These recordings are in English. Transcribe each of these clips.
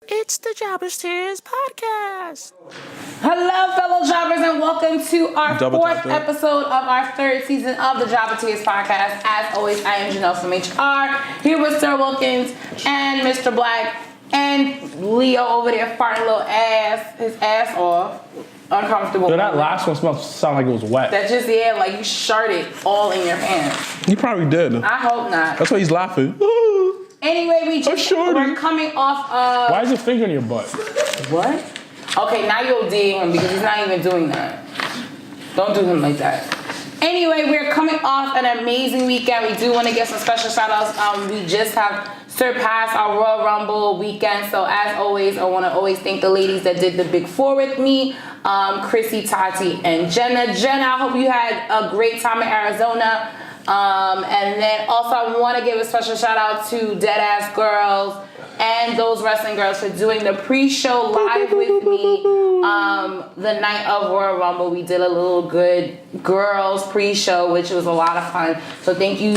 It's the Jobbers Tears Podcast. Hello, fellow jobbers, and welcome to our fourth episode of our third season of the Jobbers Tears Podcast. As always, I am Janelle from HR, here with Sir Wilkins and Mr. Black, and Leo over there farting his ass off. Uncomfortable. Yo, that last one sounded like it was wet. That just, like you sharted all in your pants. He probably did. I hope not. That's why he's laughing. Anyway, we're coming off of... Why is your finger in your butt? What? Okay, now you'll dig him because he's not even doing that. Don't do him like that. Anyway, we're coming off an amazing weekend. We do want to get some special shout outs. We just have surpassed our Royal Rumble weekend. So as always, I want to always thank the ladies that did the Big Four with me. Chrissy, Tati, and Jenna. Jenna, I hope you had a great time in Arizona. And then also I want to give a special shout out to Deadass Girls and those wrestling girls for doing the pre-show live with me the night of Royal Rumble. We did a little good girls pre-show, which was a lot of fun. So thank you,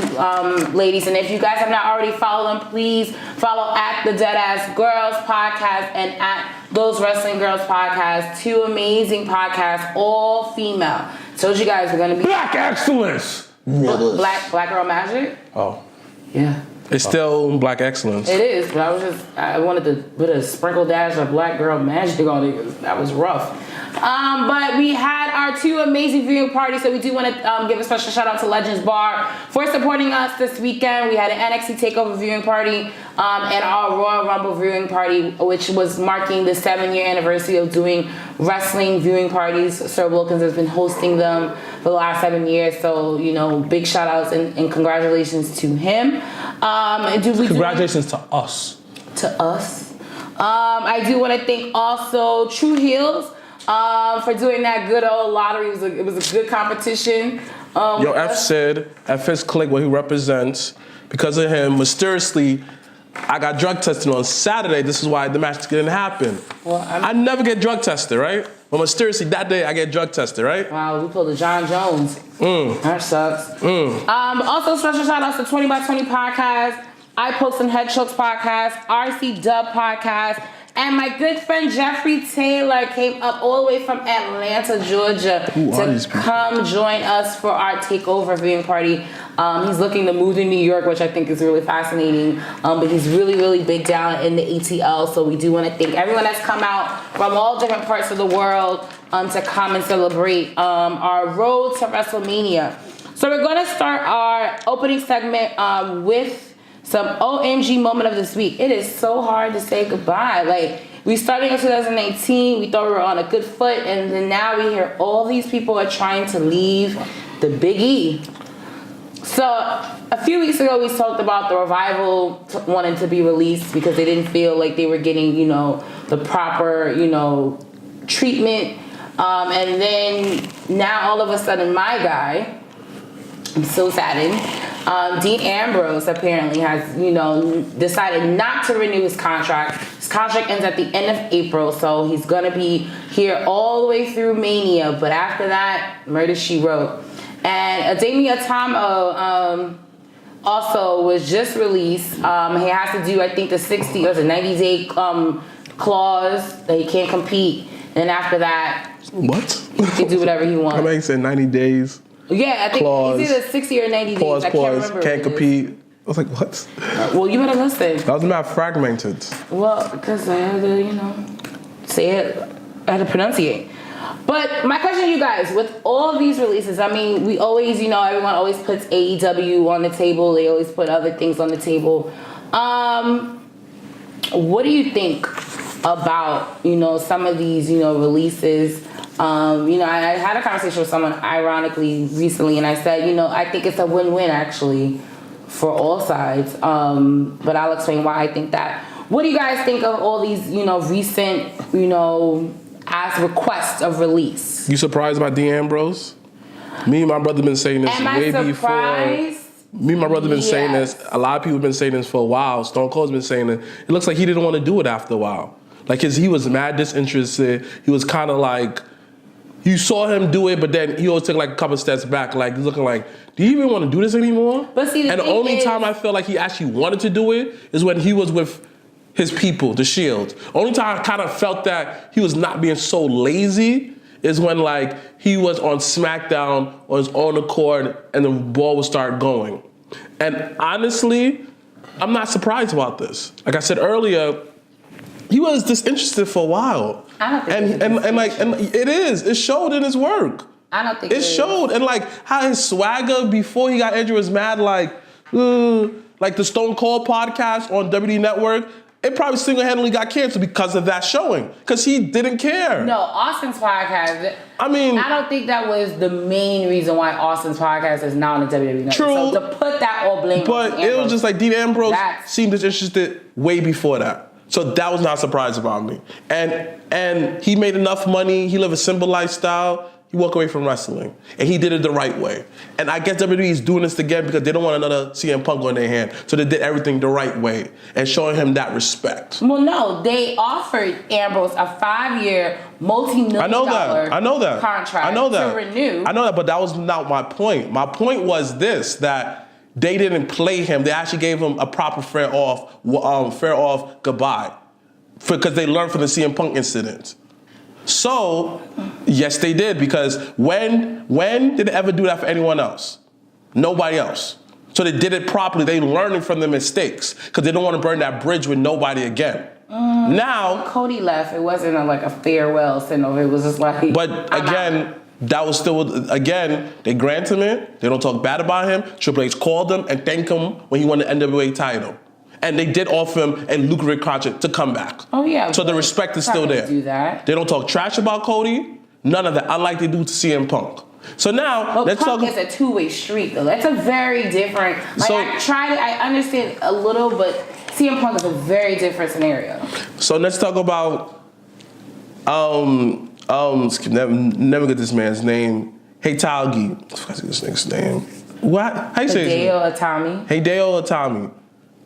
ladies. And if you guys have not already followed them, please follow at the Deadass Girls Podcast and at Those Wrestling Girls Podcast. Two amazing podcasts, all female. Told you guys we're going to be... Black excellence! Black Girl Magic? Oh. Yeah. It's still Black excellence. It is, but I wanted to put a sprinkle dash of Black Girl Magic on it. That was rough. But we had our two amazing viewing parties, so we do want to give a special shout out to Legends Bar for supporting us this weekend. We had an NXT Takeover viewing party and our Royal Rumble viewing party, which was marking the 7-year anniversary of doing wrestling viewing parties. Sir Wilkins has been hosting them for the last 7 years, so big shout outs and congratulations to him. Congratulations to us. To us. I do want to thank also True Heels for doing that good old lottery. It was a good competition. F said at Fist Click what he represents. Because of him, mysteriously, I got drug tested on Saturday. This is why the match didn't happen. Well, I never get drug tested, right? But mysteriously, that day I get drug tested, right? Wow, we pulled a John Jones. That sucks. Also, special shout outs to 20 by 20 Podcast, I Post and Head Chokes Podcast, RC Dub Podcast, and my good friend Jeffrey Taylor came up all the way from Atlanta, Georgia to come join us for our takeover viewing party. He's looking to move to New York, which I think is really fascinating. But he's really, really big down in the ATL. So we do want to thank everyone that's come out from all different parts of the world to come and celebrate our road to WrestleMania. So we're going to start our opening segment with some OMG moment of this week. It is so hard to say goodbye. Like, we started in 2018, we thought we were on a good foot, and then now we hear all these people are trying to leave the Big E. So, a few weeks ago, we talked about the Revival wanting to be released because they didn't feel like they were getting, the proper, treatment. And then now all of a sudden, my guy, I'm so saddened, Dean Ambrose apparently has, decided not to renew his contract. His contract ends at the end of April, so he's going to be here all the way through Mania. But after that, Murder, She Wrote. And Ademi Atamo also was just released. He has to do, I think, the 60 or the 90-day clause that he can't compete. And after that, what? He can do whatever he wants. I mean, he said 90 days. Yeah, I think clause, it's either 60 or 90 days. I can't remember. Can't compete. I was like, what? Well, you better listen. That was not fragmented. Well, because I had to, say it, I had to pronunciate. But my question to you guys, with all these releases, I mean, we always, everyone always puts AEW on the table. They always put other things on the table. What do you think about, some of these, releases? I had a conversation with someone ironically recently, and I said, I think it's a win-win actually for all sides. But I'll explain why I think that. What do you guys think of all these, recent, as requests of release? You surprised by Dean Ambrose? Me and my brother been saying this way before. Me and my brother been saying this. A lot of people have been saying this for a while. Stone Cold's been saying it. It looks like he didn't want to do it after a while. Like he was mad disinterested. He was kind of like, you saw him do it, but then he always took like a couple steps back, like looking like, do you even want to do this anymore? But see, the only time I felt like he actually wanted to do it is when he was with his people, the Shield. Only time I kind of felt that he was not being so lazy is when like he was on SmackDown on his own accord and the ball would start going. And honestly, I'm not surprised about this. Like I said earlier, he was disinterested for a while. I don't think and it is. It showed in his work. I don't think it showed. And like how his swagger before he got injured was mad like the Stone Cold podcast on WWE Network. It probably single-handedly got canceled because of that showing. Because he didn't care. No, Austin's podcast. I mean, I don't think that was the main reason why Austin's podcast is now on the WWE Network. True. So to put that all blame on Ambrose, it was just like Dean Ambrose seemed disinterested way before that. So that was not a surprise about me. And he made enough money. He lived a simple lifestyle. He walked away from wrestling. And he did it the right way. And I guess WWE is doing this again because they don't want another CM Punk on their hand. So they did everything the right way and showing him that respect. Well, no, they offered Ambrose a 5-year, multi-million dollar contract to renew. I know that, but that was not my point. My point was this, that they didn't play him. They actually gave him a proper fair off goodbye because they learned from the CM Punk incident. So, yes, they did, because when did they ever do that for anyone else? Nobody else. So they did it properly. They learning from their mistakes because they don't want to burn that bridge with nobody again. Now, Cody left. It wasn't a farewell send-off. It was just like... But again, that was still, again, they grant him it. They don't talk bad about him. Triple H called him and thanked him when he won the NWA title. And they did offer him a lucrative contract to come back. Oh, yeah. So the respect is still there. Do that. They don't talk trash about Cody. None of that. Unlike they do to CM Punk. So now, let's talk. Punk is a two-way street, though. That's a very different... I understand a little, but CM Punk is a very different scenario. So let's talk about... never get this man's name. Heitalgi. I forgot this nigga's name. What? How you say his name? Hideo Itami.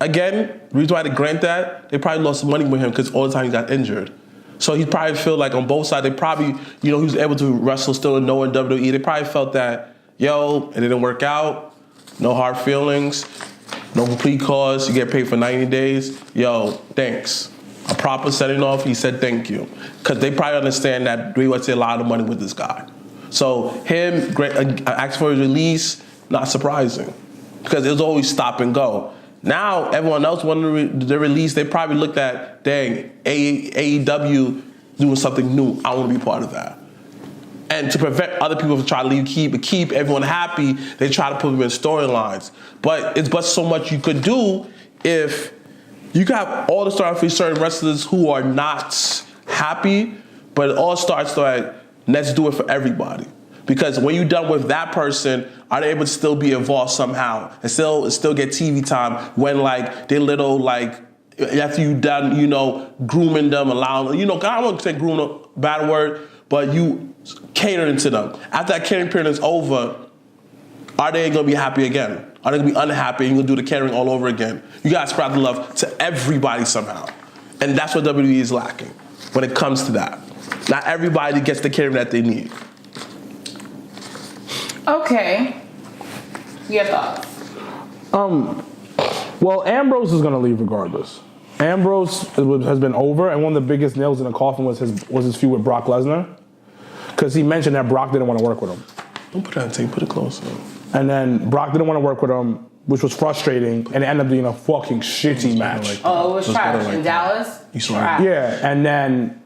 Again, the reason why they grant that, they probably lost some money with him because all the time he got injured. So he probably feel like on both sides, they probably, he was able to wrestle still and know in WWE. They probably felt that, it didn't work out. No hard feelings. No complete cause. You get paid for 90 days. Thanks. A proper setting off, he said thank you. Because they probably understand that we would see a lot of money with this guy. So him asking for his release, not surprising. Because it was always stop and go. Now, everyone else wanted the release. They probably looked at, dang, AEW doing something new. I want to be part of that. And to prevent other people from trying to keep everyone happy, they try to put them in storylines. But it's but so much you could do if you could have all the stars for certain wrestlers who are not happy, but it all starts like, let's do it for everybody. Because when you're done with that person, are they able to still be involved somehow and still get TV time when they little after you done grooming them, allowing I don't want to say grooming, bad word, but you catering to them. After that catering period is over, are they gonna be happy again? Are they gonna be unhappy and you're gonna do the catering all over again? You gotta spread the love to everybody somehow, and that's what WWE is lacking when it comes to that. Not everybody gets the catering that they need. Okay. Your thoughts? Well, Ambrose is going to leave regardless. Ambrose has been over, and one of the biggest nails in the coffin was his feud with Brock Lesnar, because he mentioned that Brock didn't want to work with him. Don't put that on tape. Put it closer. And then Brock didn't want to work with him, which was frustrating, and it ended up being a fucking shitty match. It was trash in Dallas. You saw it. Yeah, and then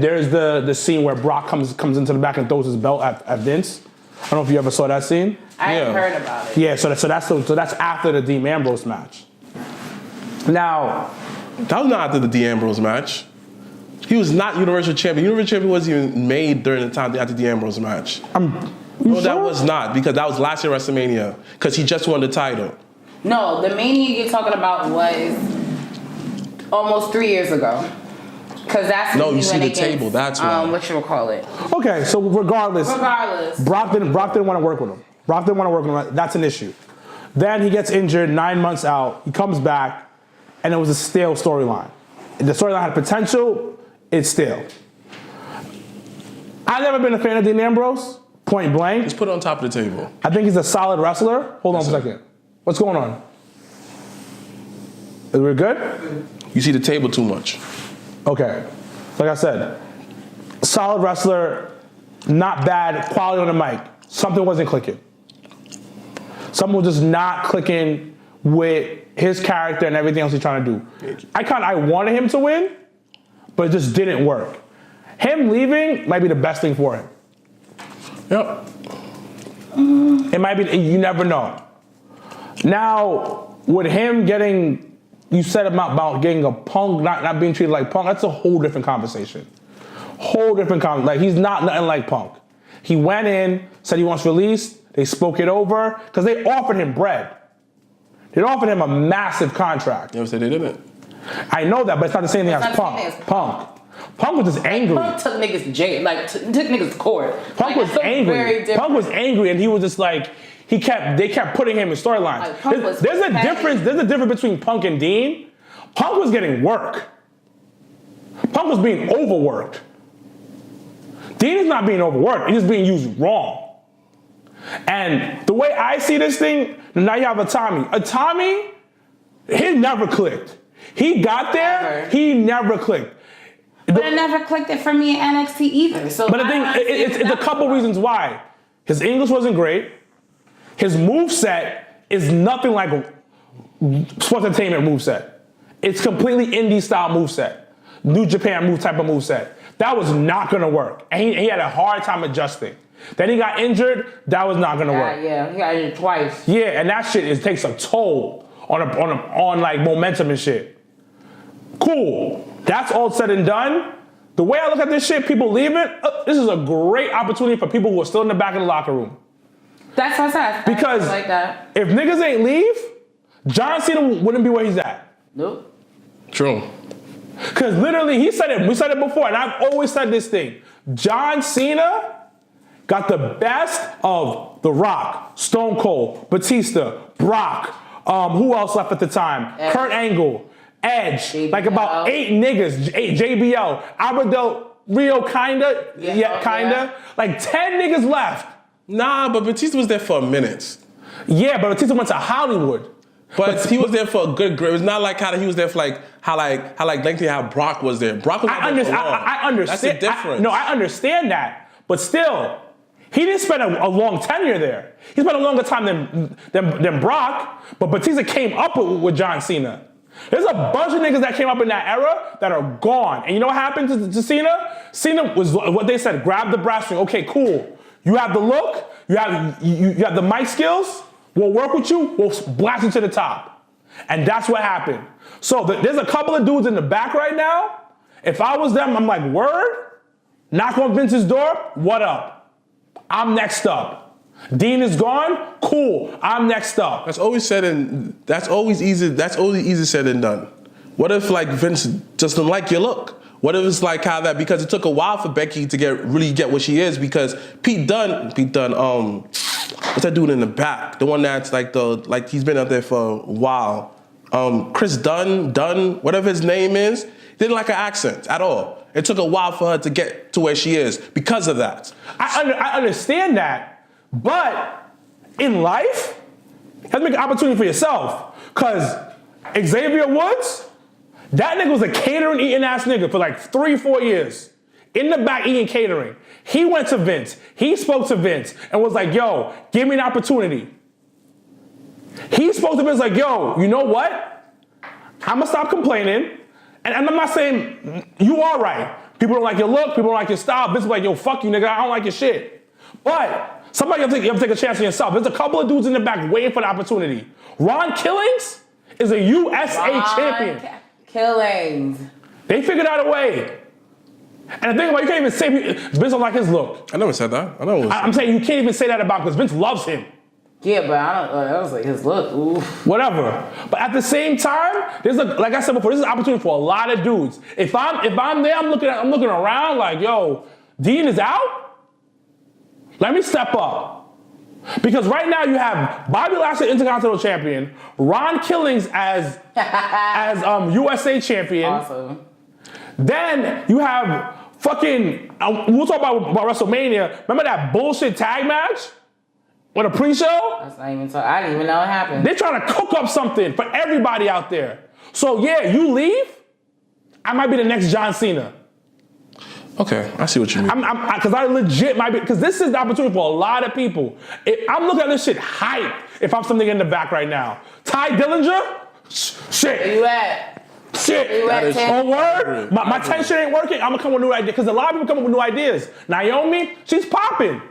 there's the scene where Brock comes into the back and throws his belt at Vince. I don't know if you ever saw that scene. I hadn't heard about it. Yeah, so that's after the Dean Ambrose match. Now, that was not after the Dean Ambrose match. He was not Universal Champion. Universal Champion wasn't even made during the time after the Ambrose match. No, that was not, because that was last year WrestleMania, because he just won the title. No, the Mania you're talking about was almost 3 years ago. Because that's you see the table. That's why. What you would call it. Okay, so regardless, Brock didn't want to work with him. Brock didn't want to work with him. That's an issue. Then he gets injured 9 months out. He comes back, and it was a stale storyline. The storyline had potential. It's stale. I've never been a fan of Dean Ambrose. Point blank. Just put it on top of the table. I think he's a solid wrestler. Hold on a second. What's going on? We're good? You see the table too much. Okay. Like I said, solid wrestler, not bad, quality on the mic. Something wasn't clicking. Something was just not clicking with his character and everything else he's trying to do. I wanted him to win, but it just didn't work. Him leaving might be the best thing for him. Yep. It might be, you never know. Now, with him getting, you said about getting a Punk, not being treated like Punk, that's a whole different conversation. Like, he's not nothing like Punk. He went in, said he wants released, they spoke it over, because they offered him bread. They offered him a massive contract. You ever said they didn't? I know that, but it's not the same thing as Punk. Punk was just angry. Punk took niggas to jail, took niggas to court. Punk was angry. Punk was angry, and he was just like, they kept putting him in storylines. There's a difference between Punk and Dean. Punk was getting work. Punk was being overworked. Dean is not being overworked. He's just being used wrong. And the way I see this thing, now you have a Tommy, he never clicked. He got there, he never clicked. But it never clicked it for me in NXT either. So but the thing, it's a couple reasons why. His English wasn't great. His moveset is nothing like a sports entertainment moveset. It's completely indie style moveset. New Japan move type of moveset. That was not gonna work. And he had a hard time adjusting. Then he got injured, that was not gonna work. Yeah, he got injured twice. Yeah, and that shit takes a toll on like momentum and shit. Cool. That's all said and done. The way I look at this shit, people leaving, this is a great opportunity for people who are still in the back of the locker room. That's what I said. Because like that. If niggas ain't leave, John Cena wouldn't be where he's at. Nope. True. Because literally, we said it before, and I've always said this thing. John Cena got the best of The Rock, Stone Cold, Batista, Brock, who else left at the time? Edge. Kurt Angle, Edge, JBL. like about 8 niggas, JBL, Alberto Rio, kinda. Like 10 niggas left. Nah, but Batista was there for a minute. Yeah, but Batista went to Hollywood. But he was there for a good grade. It's not like how he was there for how lengthy how Brock was there. Brock was there for long. I understand. That's the difference. I understand that. But still, he didn't spend a long tenure there. He spent a longer time than Brock, but Batista came up with John Cena. There's a bunch of niggas that came up in that era that are gone. And you know what happened to Cena? Cena was what they said, grab the brass ring. Okay, cool. You have the look, you have the mic skills, we'll work with you, we'll blast you to the top. And that's what happened. So there's a couple of dudes in the back right now. If I was them, I'm like, word? Knock on Vince's door, what up? I'm next up. Dean is gone, cool, I'm next up. That's always easy said and done. What if Vince just didn't like your look? What if it's like how that, because it took a while for Becky to really get what she is, because Pete Dunne, what's that dude in the back? The one that's he's been up there for a while. Chris Dunn, whatever his name is, didn't like her accent at all. It took a while for her to get to where she is because of that. I understand that, but in life, you have to make an opportunity for yourself. Because Xavier Woods, that nigga was a catering eating ass nigga for 3-4 years. In the back eating catering. He went to Vince. He spoke to Vince and was like, yo, give me an opportunity. He spoke to Vince like, yo, you know what? I'm gonna stop complaining. And I'm not saying you are right. People don't like your look, people don't like your style. Vince was like, yo, fuck you, nigga, I don't like your shit. But somebody you have to take a chance on yourself. There's a couple of dudes in the back waiting for the opportunity. Ron Killings is a USA champion. Killings. They figured out a way. And the thing about you can't even say Vince don't like his look. I never said that. I'm saying you can't even say that about because Vince loves him. Yeah, but that was his look. Oof. Whatever. But at the same time, like I said before, this is an opportunity for a lot of dudes. If I'm there, I'm looking around like, yo, Dean is out. Let me step up. Because right now you have Bobby Lashley Intercontinental Champion, Ron Killings as USA Champion. Awesome. Then you have fucking, we'll talk about WrestleMania. Remember that bullshit tag match? With a pre-show? That's not even I didn't even know it happened. They're trying to cook up something for everybody out there. So yeah, you leave, I might be the next John Cena. Okay, I see what you mean. Because I legit might be, because this is the opportunity for a lot of people. I'm looking at this shit hype if I'm something in the back right now. Ty Dillinger? Shit. Where you at? Shit. Where you at, On word? My 10 shit ain't working. I'm gonna come with new ideas. Because a lot of people come up with new ideas. Naomi, she's popping.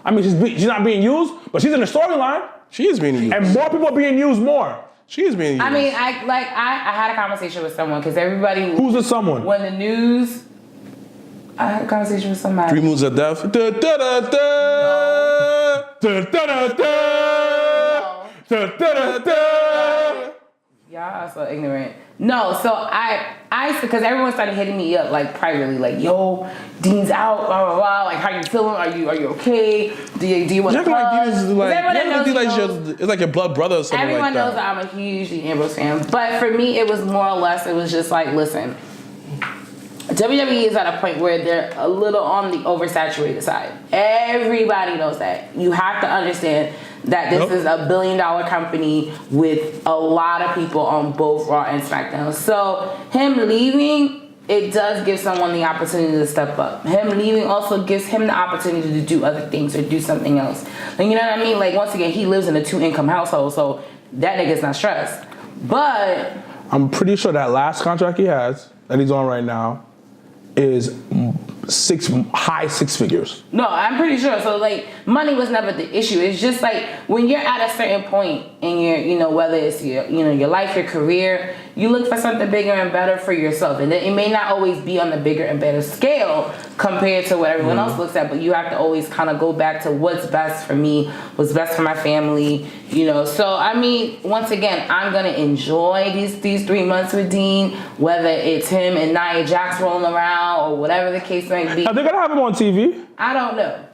I mean, she's not being used, but she's in the storyline. She is being used. And more people are being used more. She is being used. I mean, I had a conversation with someone because everybody. Who's the someone? When the news. I had a conversation with somebody. 3 Moves of Death. Da, da, da, da. Da, da, da, da. Da, da, da, da. Y'all are so ignorant. No, so I because everyone started hitting me up like privately, like, yo, Dean's out, blah blah blah. Like, how you feeling? Are you okay? Do you want to Like Dean is knows, it's like your blood brother or something everyone like that. knows that I'm a huge Dean Ambrose fan, but for me, it was more or less, it was just like, listen, WWE is at a point where they're a little on the oversaturated side. Everybody knows that. You have to understand that this is a $1 billion company with a lot of people on both Raw and SmackDown. So him leaving, it does give someone the opportunity to step up. Him leaving also gives him the opportunity to do other things or do something else. And you know what I mean? Like, once again, he lives in a 2-income household, so that nigga's not stressed. But I'm pretty sure that last contract he has, that he's on right now, is high six figures. no, I'm pretty sure. So like, money was never the issue. It's just like when you're at a certain point in your, you know, whether it's your, you know, your life, your career, you look for something bigger and better for yourself. And it may not always be on the bigger and better scale compared to what everyone else looks at, but you have to always kind of go back to what's best for me, what's best for my family, you know. So I mean, once again, I'm gonna enjoy these 3 months with Dean, whether it's him and Nia Jax rolling around or whatever the case may be. Are they gonna have him on TV? I don't know.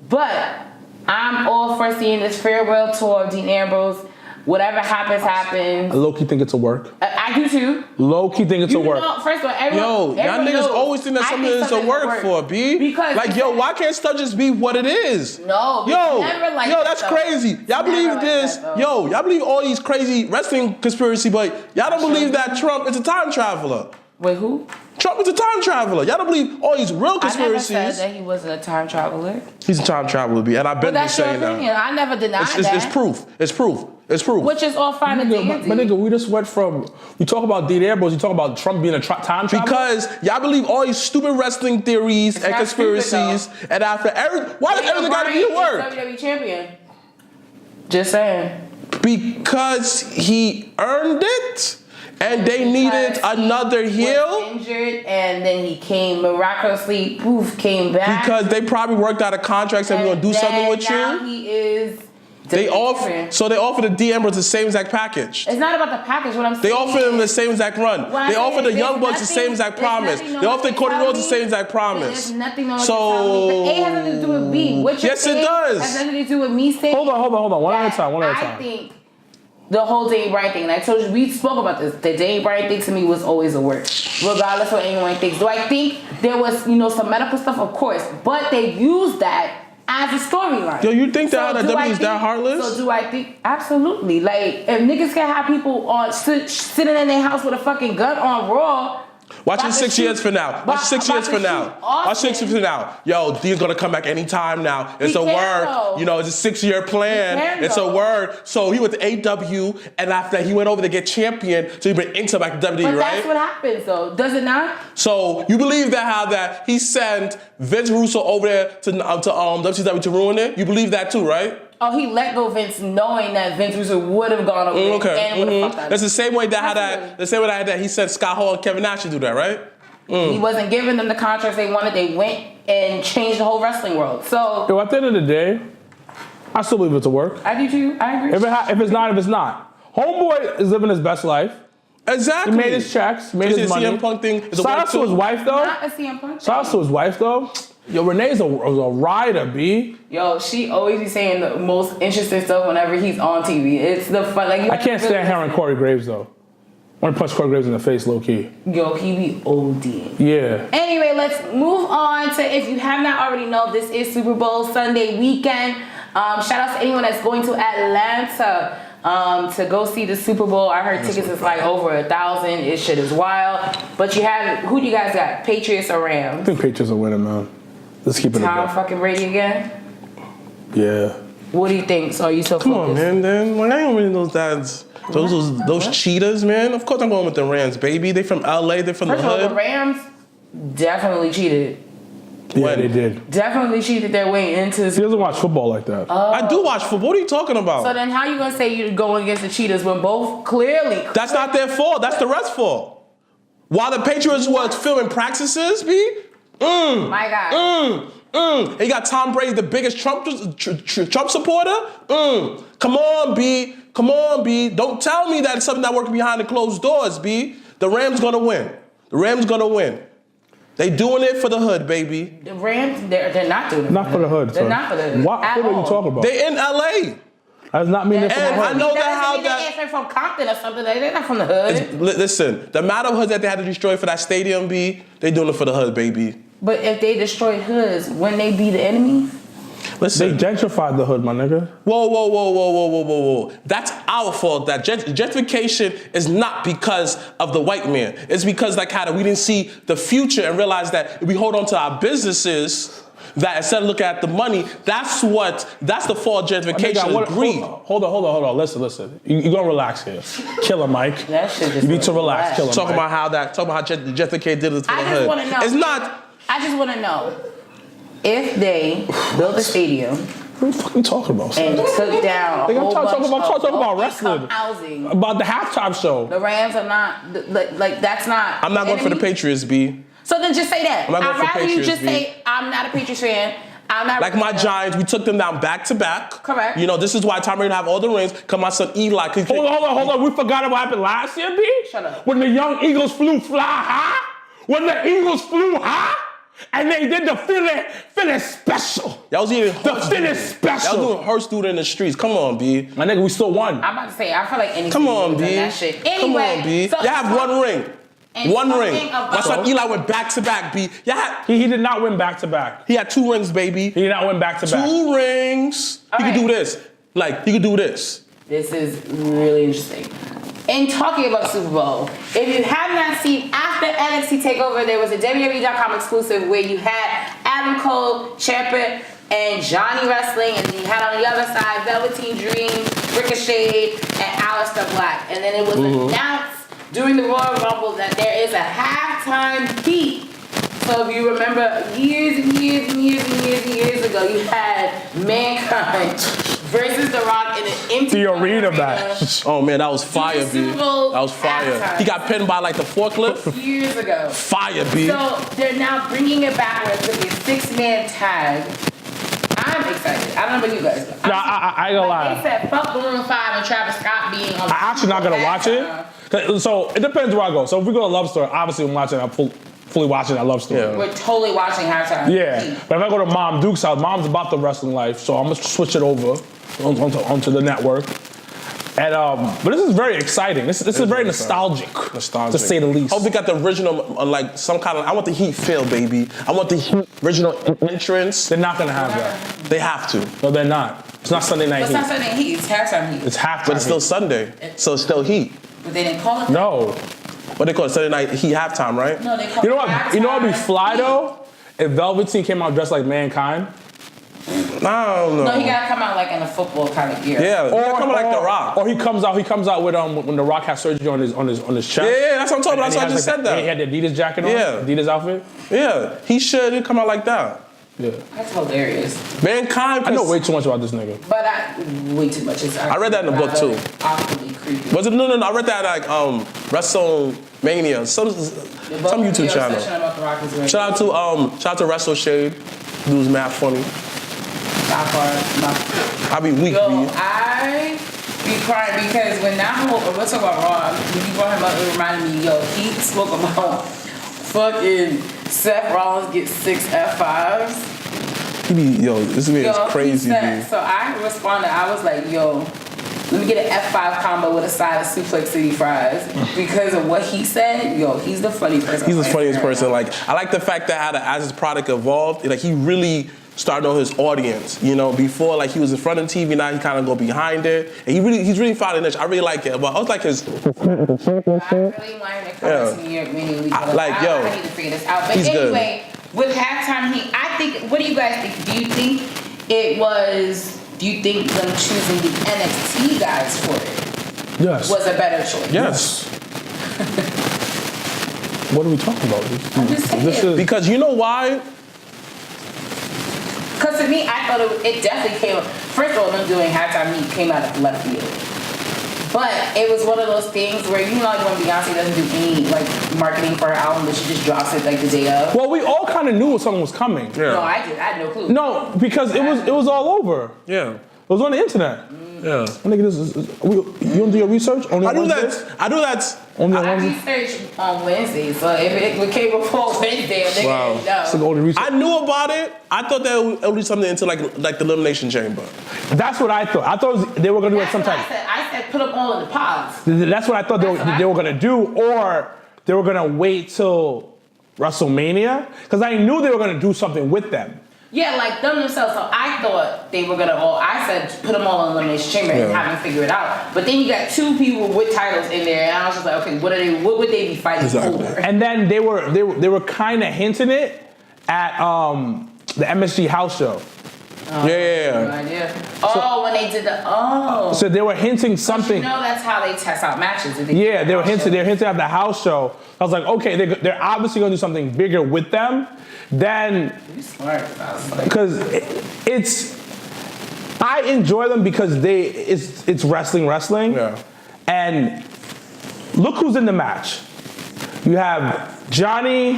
But I'm all for seeing this farewell tour of Dean Ambrose. Whatever happens, happens. I low-key think it's a work. I do too. Low-key think it's a work. First of all, everyone, Y'all niggas knows, always think that something is a work for, B. Because like, yo, why can't stuff just be what it is? No, never like that's crazy. Y'all believe this? Y'all believe all these crazy wrestling conspiracy, but y'all don't believe that Trump is a time traveler. Wait, who? Trump is a time traveler. Y'all don't believe all these real conspiracies. I never said that he wasn't a time traveler. He's a time traveler, B, and I've been saying that. I never denied that. It's proof. It's proof. Which is all fine and dandy. But nigga, we just went from, we talk about Dean Ambrose, you talk about Trump being a time traveler? Because y'all believe all these stupid wrestling theories and conspiracies, and after why does everything gotta be a work? WWE champion. Just saying. Because he earned it? And they needed another heel? Was injured, and then he came miraculously, came back. Because they probably worked out a contract saying we're gonna do something with now you? He is. They offered the D Ambrose the same exact package. It's not about the package. What I'm saying. They offered him the same exact run. They offered the Young Bucks the same exact promise. They offered Cody Rhodes the same exact promise. There's nothing on so A has nothing to do with B. Yes, it does. Has nothing to do with me saying. Hold on. One at a time. I think the whole Daniel Bryan thing, and I told you, we spoke about this. The Daniel Bryan thing to me was always a work, regardless of what anyone thinks. Do I think there was, you know, some medical stuff? Of course, but they used that as a storyline. Yo, you think that WWE is that heartless? So do I think absolutely? Like, if niggas can have people on sitting in their house with a fucking gun on Raw. Watch it 6 years from now. Watch 6 years from now. Watch 6 years from now. Yo, Dean's gonna come back anytime now. It's a word. You know, it's a 6-year plan. It's a word. So he went to AW, and after that, he went over to get champion. So he been into back to WWE, but right? That's what happens, though. Does it not? So you believe that he sent Vince Russo over there to WCW to ruin it? You believe that too, right? Oh, he let go Vince, knowing that Vince Russo would have gone over there and would have fucked up. That's the same way that he sent Scott Hall and Kevin Nash to do that, right? He wasn't giving them the contracts they wanted. They went and changed the whole wrestling world. So, yo, at the end of the day, I still believe it's a work. I do too. I agree. If it's not. Homeboy is living his best life. Exactly. He made his checks, made his money. CM Punk thing is a Shout out to his wife though. Not a CM Punk. Shout out to his wife though. Yo, Renee's a rider, B. Yo, she always be saying the most interesting stuff whenever he's on TV. It's the fun. Like, I can't stand hearing Corey Graves though. I want to punch Corey Graves in the face, low key. Yo, he be OD. Yeah. Anyway, let's move on to, if you have not already known, this is Super Bowl Sunday weekend. Shout out to anyone that's going to Atlanta. to go see the Super Bowl. I heard tickets is like over 1,000. It shit is wild. But you have, who do you guys got? Patriots or Rams? I think Patriots are winning, man. Let's keep it Tom fucking Brady again? Yeah. What do you think? So are you so Come focused? on, man. Like, I ain't really those dads. Those cheaters, man. Of course I'm going with the Rams, baby. They from LA. They from First the of all, hood. the Rams definitely cheated. Yeah, they did. Definitely cheated their way into. He doesn't watch football like that. I do watch football. What are you talking about? So then how you gonna say you're going against the cheaters when both clearly? That's not their fault. That's the ref's fault. While the Patriots was filming practices, B. My God. He got Tom Brady, the biggest Trump supporter. Come on, B. Come on, B. Don't tell me that it's something that works behind the closed doors, B. The Rams gonna win. The Rams gonna win. They doing it for the hood, baby. The Rams, they're not doing it. Not for the hood. They're not for the hood. What are you talking about? They in LA. That does not mean they're from the And I hood. know That how doesn't mean that. they're from Compton or something. They're not from the hood. Listen, the amount of hoods that they had to destroy for that stadium, B, they doing it for the hood, baby. But if they destroyed hoods, wouldn't they be the enemy? Listen. They gentrified the hood, my nigga. Whoa. That's our fault. That gentrification is not because of the white man. It's because like how we didn't see the future and realize that if we hold on to our businesses, that instead of looking at the money, that's the fault of gentrification. Greed. Hold on. Listen. You gonna relax here. Killer Mike. That shit just You need to relax, Killer Talk Mike. about how gentrification did it to the I hood. just want to know. It's not. I just want to know if they built a stadium What are you fucking talking about? and took down a Nigga, I'm whole trying to bunch talk of about low-income wrestling. housing. About the halftime show. The Rams are not like that's not. I'm not going for the enemy. Patriots, B. So then just say that. I'm not going I'd for rather you Patriots, just B. say I'm not a Patriots fan. I'm not Like my Giants, we took them down back to back. Correct. You know, this is why Tom Brady have all the rings. Cause my son Eli. Hold on. We forgot what happened last year, B? Shut up. When the young Eagles fly high? When the Eagles flew high? And they did the Philly special. Y'all was eating The Philly special. Y'all doing Hurst dude in the streets. Come on, B. My nigga, we still won. I'm about to say I feel like anything. Come on, B. That shit. Anyway, Come on, B. so Y'all have one ring. and One ring. talking about- My son Eli went back to back, B. Y'all had, He did not win back to back. he had 2 rings, baby. He did not win back to back. 2 rings. He could right. do this. Like, he could do this. This is really interesting. In talking about Super Bowl, if you have not seen after NXT Takeover, there was a WWE.com exclusive where you had Adam Cole, Ciampa, and Johnny wrestling, and then you had on the other side Velveteen Dream, Ricochet, and Aleister Black. And then it was announced during the Royal Rumble that there is a halftime heat. So if you remember years ago, you had Mankind versus The Rock in an empty The arena match. Oh, man, that was fire, B. Super Bowl That was fire. halftime. He got pinned by, like, the forklift. years ago. Fire, B. So they're now bringing it back where it's going to be a 6-man tag. I'm excited. I don't know about you guys. Nah, I ain't gonna lie. They said fuck Balloon 5 and Travis Scott being on. I'm actually not gonna watch it. So it depends where I go. So if we go to Love Story, obviously I'm watching. I'm fully watching that Love Story. Yeah. We're totally watching halftime. Yeah, but if I go to Mom Duke's house, Mom's about the wrestling life, so I'm gonna switch it over onto the network. And but this is very exciting. This is very nostalgic, to say the least. Hope we got the original, like some kind of. I want the Heat feel, baby. I want the Heat original entrance. They're not gonna have that. They have to, No, they're not. It's not Sunday Night But it's not Heat. Sunday Heat. It's halftime Heat. It's halftime. but it's still Heat. Sunday, so it's still Heat. But they didn't call it. No. What they call it? Sunday night Heat halftime, right? No, they call You know it what? You know what'd be halftime fly Heat. though? If Velveteen came out dressed like Mankind. I don't know. No, he gotta come out like in a football kind of gear. Yeah, or come like The Rock. Or he comes out with when The Rock has surgery on his chest. Yeah, that's what I'm talking about. And That's why I he just has, said like, that. He had the Adidas jacket on. Yeah. Adidas outfit. Yeah, he should come out like that. Yeah. That's hilarious. Mankind. I know way too much about this nigga. But way too much. I read that in the book, too. Awfully creepy. Was it? No. I read that at WrestleMania. Some YouTube channel. About The Rock is really Shout out to Wrestle Shade. Dude's mad funny. I be weak, Yo, B. I be crying because when that whole, let's talk about Raw, when you brought him up, it reminded me, he spoke about fucking Seth Rollins get 6 F5s. He be, this man is crazy, he said, B. so I responded, I was like, let me get an F5 combo with a side of Suplex City fries. Because of what he said, he's the funny person. He's the funniest person. Like, I like the fact that as his product evolved, like he really start knowing his audience. You know, before like he was in front of TV, now he kind of go behind it, and he's really finding niche. I really like it. But I was like his. I really want him to come to New York mini week. I need to figure this out. But anyway, with halftime heat, I think. What do you guys think? Do you think it was? Do you think them choosing the NXT guys for it? Yes. Was a better choice? Yes. What are we talking about? I'm just saying. Because you know why? Because to me, I thought it definitely came. First of all, them doing halftime heat came out of left field. But it was one of those things where you know like when Beyonce doesn't do any like marketing for her album, but she just drops it like the day of. Well, we all kind of knew something was coming. Yeah. No, I did. I had no clue. No, because it was all over. Yeah. It was on the internet. Yeah. You don't do your research? Only I do that. Only on I Wednesday? researched on Wednesday, so if it came before Wednesday, nigga, Wow. It's like no. only research. I knew about it. I thought that it would be something into like the Elimination Chamber. That's what I thought. I thought they were going to do it That's what sometime. I said put them all in the pods. That's what I thought they were going to do, or they were going to wait till WrestleMania, because I knew they were going to do something with them. Yeah, like them themselves. So I thought they were gonna I said put them all in Elimination Chamber and have them figure it out. But then you got two people with titles in there, and I was just like, okay, what would they be fighting over? And then they were kind of hinting it at the MSG house show. Yeah. No idea. When they did So they were hinting something. You know that's how they test out matches. They were hinting at the house show. I was like, okay, they're obviously gonna do something bigger with them. Then, because I enjoy them because it's wrestling, Yeah. and look who's in the match. You have Johnny,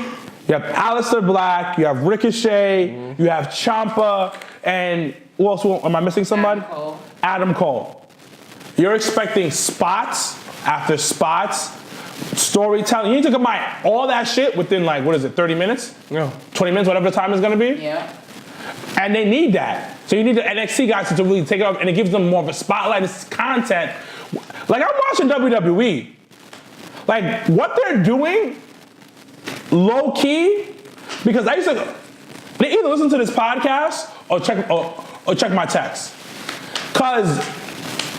you have Aleister Black, you have Ricochet, you have Ciampa, and who else? Am I missing somebody? Adam Cole. You're expecting spots after spots. Storytelling. You need to combine all that shit within 30 minutes? Yeah. 20 minutes, whatever the time is gonna be? Yeah. And they need that. So you need the NXT guys to really take it up, and it gives them more of a spotlight. It's content. Like, I'm watching WWE. Like, what they're doing, low key, because I used to, they either listen to this podcast or check my texts. Cause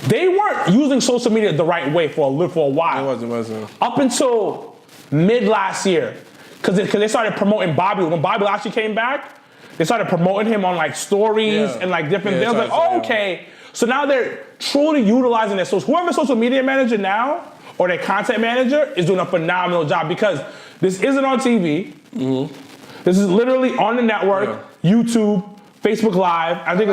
they weren't using social media the right way for a while. It wasn't. Up until mid last year. Because they started promoting Bobby. When Bobby Lashley came back, they started promoting him on stories and different things. I was like, okay. So now they're truly utilizing their social. Whoever social media manager now, or their content manager, is doing a phenomenal job, because this isn't on TV. Mm-hmm. This is literally on the network, YouTube, Facebook Live. I think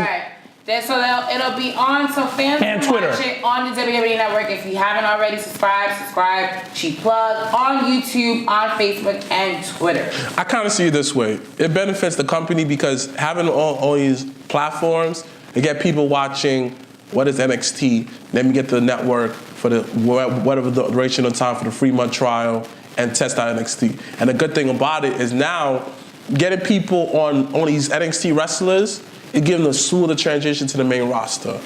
So it'll be on, so fans and can Twitter. watch it on the WWE Network. If you haven't already, subscribe, cheap plug, on YouTube, on Facebook, and Twitter. I kind of see it this way. It benefits the company because having all these platforms, you get people watching what is NXT, then you get the network for the whatever the duration of time for the 3-month trial and test out NXT. And the good thing about it is now getting people on these NXT wrestlers, it gives them a smoother transition to the main roster.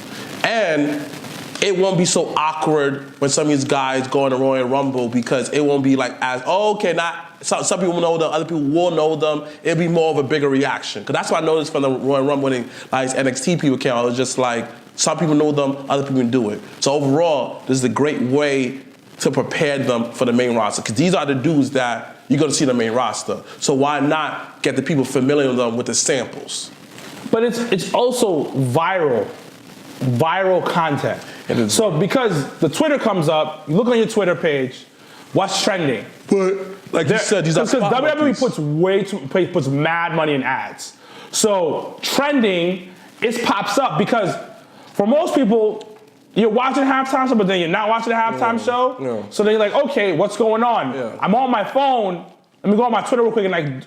And it won't be so awkward when some of these guys go in the Royal Rumble, because it won't be some people know them, other people will know them. It'll be more of a bigger reaction. Because that's what I noticed from the Royal Rumble when NXT people came out. It was just like, some people know them, other people do it. So overall, this is a great way to prepare them for the main roster. Because these are the dudes that you're going to see in the main roster. So why not get the people familiar with them with the samples? But it's also viral content. So because the Twitter comes up, you look on your Twitter page, what's trending? But like you said, these are because WWE puts mad money in ads. So trending, it pops up because for most people, you're watching a halftime show, but then you're not watching a halftime show. Yeah. So they're like, okay, what's going on? Yeah. I'm on my phone. Let me go on my Twitter real quick and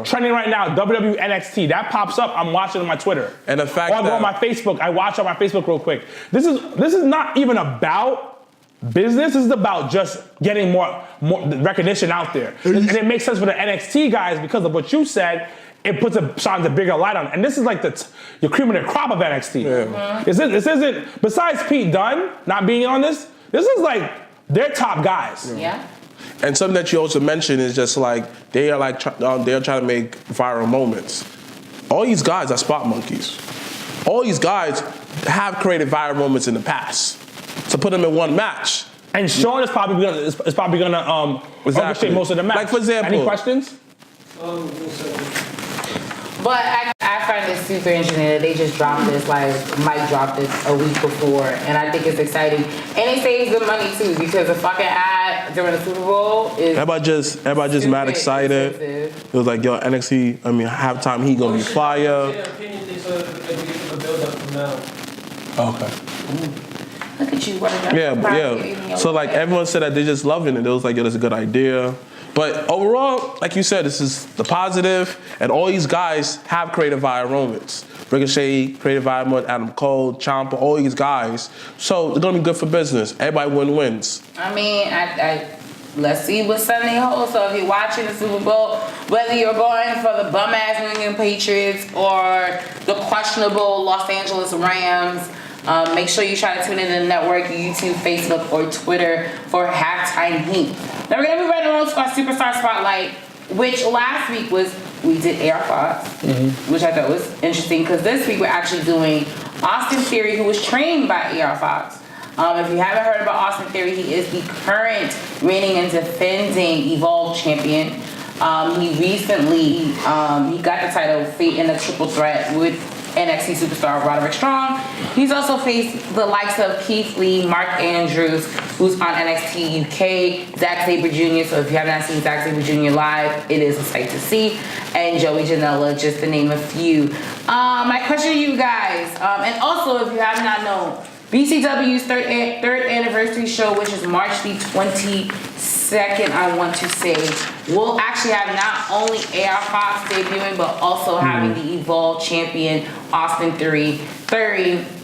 trending right now, WWE NXT. That pops up. I'm watching on my Twitter. And the fact or I go on my Facebook. I watch on my Facebook real quick. This is not even about business. This is about just getting more recognition out there. And it makes sense for the NXT guys because of what you said. It shines a bigger light on it. And this is like your cream of the crop of NXT. Yeah. This isn't, besides Pete Dunne not being on this is like their top guys. Yeah. And something that you also mentioned is just like they're trying to make viral moments. all these guys are spot monkeys. All these guys have created viral moments in the past. To put them in one match. And Sean is probably gonna orchestrate most of the match. Like, for example. Any questions? But I find it super interesting that they just dropped this, like Mike dropped this a week before, and I think it's exciting. And it saves them money too, because the fucking ad during the Super Bowl is everybody just mad excited. It was like, yo, NXT, halftime he gonna be fire. Okay. Look at you, Yeah. So like everyone said that they just loving it. It was like, yo, that's a good idea. But overall, like you said, this is the positive, and all these guys have created viral moments. Ricochet, creative viral moment, Adam Cole, Ciampa, all these guys. So they're gonna be good for business. Everybody wins. I mean, let's see what Sunday holds. So if you're watching the Super Bowl, whether you're going for the bum-ass New England Patriots or the questionable Los Angeles Rams, make sure you try to tune into the network, YouTube, Facebook, or Twitter for Halftime Heat. Now we're gonna be running on to our Superstar Spotlight, which last week we did AR Fox, which I thought was interesting because this week we're actually doing Austin Theory, who was trained by AR Fox. If you haven't heard about Austin Theory, he is the current reigning and defending Evolve champion. He recently he got the title Fate in a triple threat with NXT superstar Roderick Strong. He's also faced the likes of Keith Lee, Mark Andrews, who's on NXT UK, Zack Sabre Jr. So if you have not seen Zack Sabre Jr. live, it is a sight to see. And Joey Janela, just to name a few. My question to you guys, and also if you have not known, BCW's third anniversary show, which is March the 22nd, I want to say, will actually have not only AR Fox debuting, but also having the Evolve champion, Austin Theory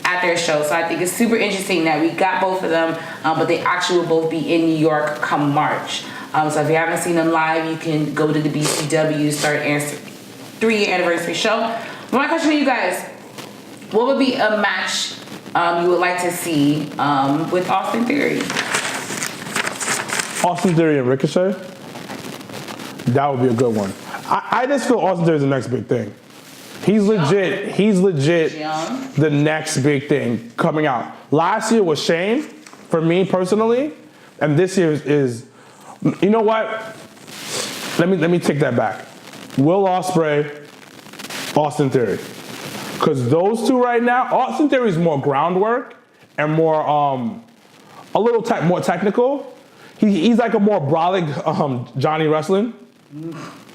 at their show. So I think it's super interesting that we got both of them, but they actually will both be in New York come March. So if you haven't seen them live, you can go to the BCW's 3-year anniversary show. But my question to you guys, what would be a match you would like to see with Austin Theory? Austin Theory and Ricochet? That would be a good one. I just feel Austin Theory is the next big thing. He's legit the next big thing coming out. Last year was Shane, for me personally, and this year is you know what? Let me take that back. Will Ospreay, Austin Theory. Because those two right now, Austin Theory is more groundwork and more, a little more technical. He's like a more brolic Johnny Wrestling.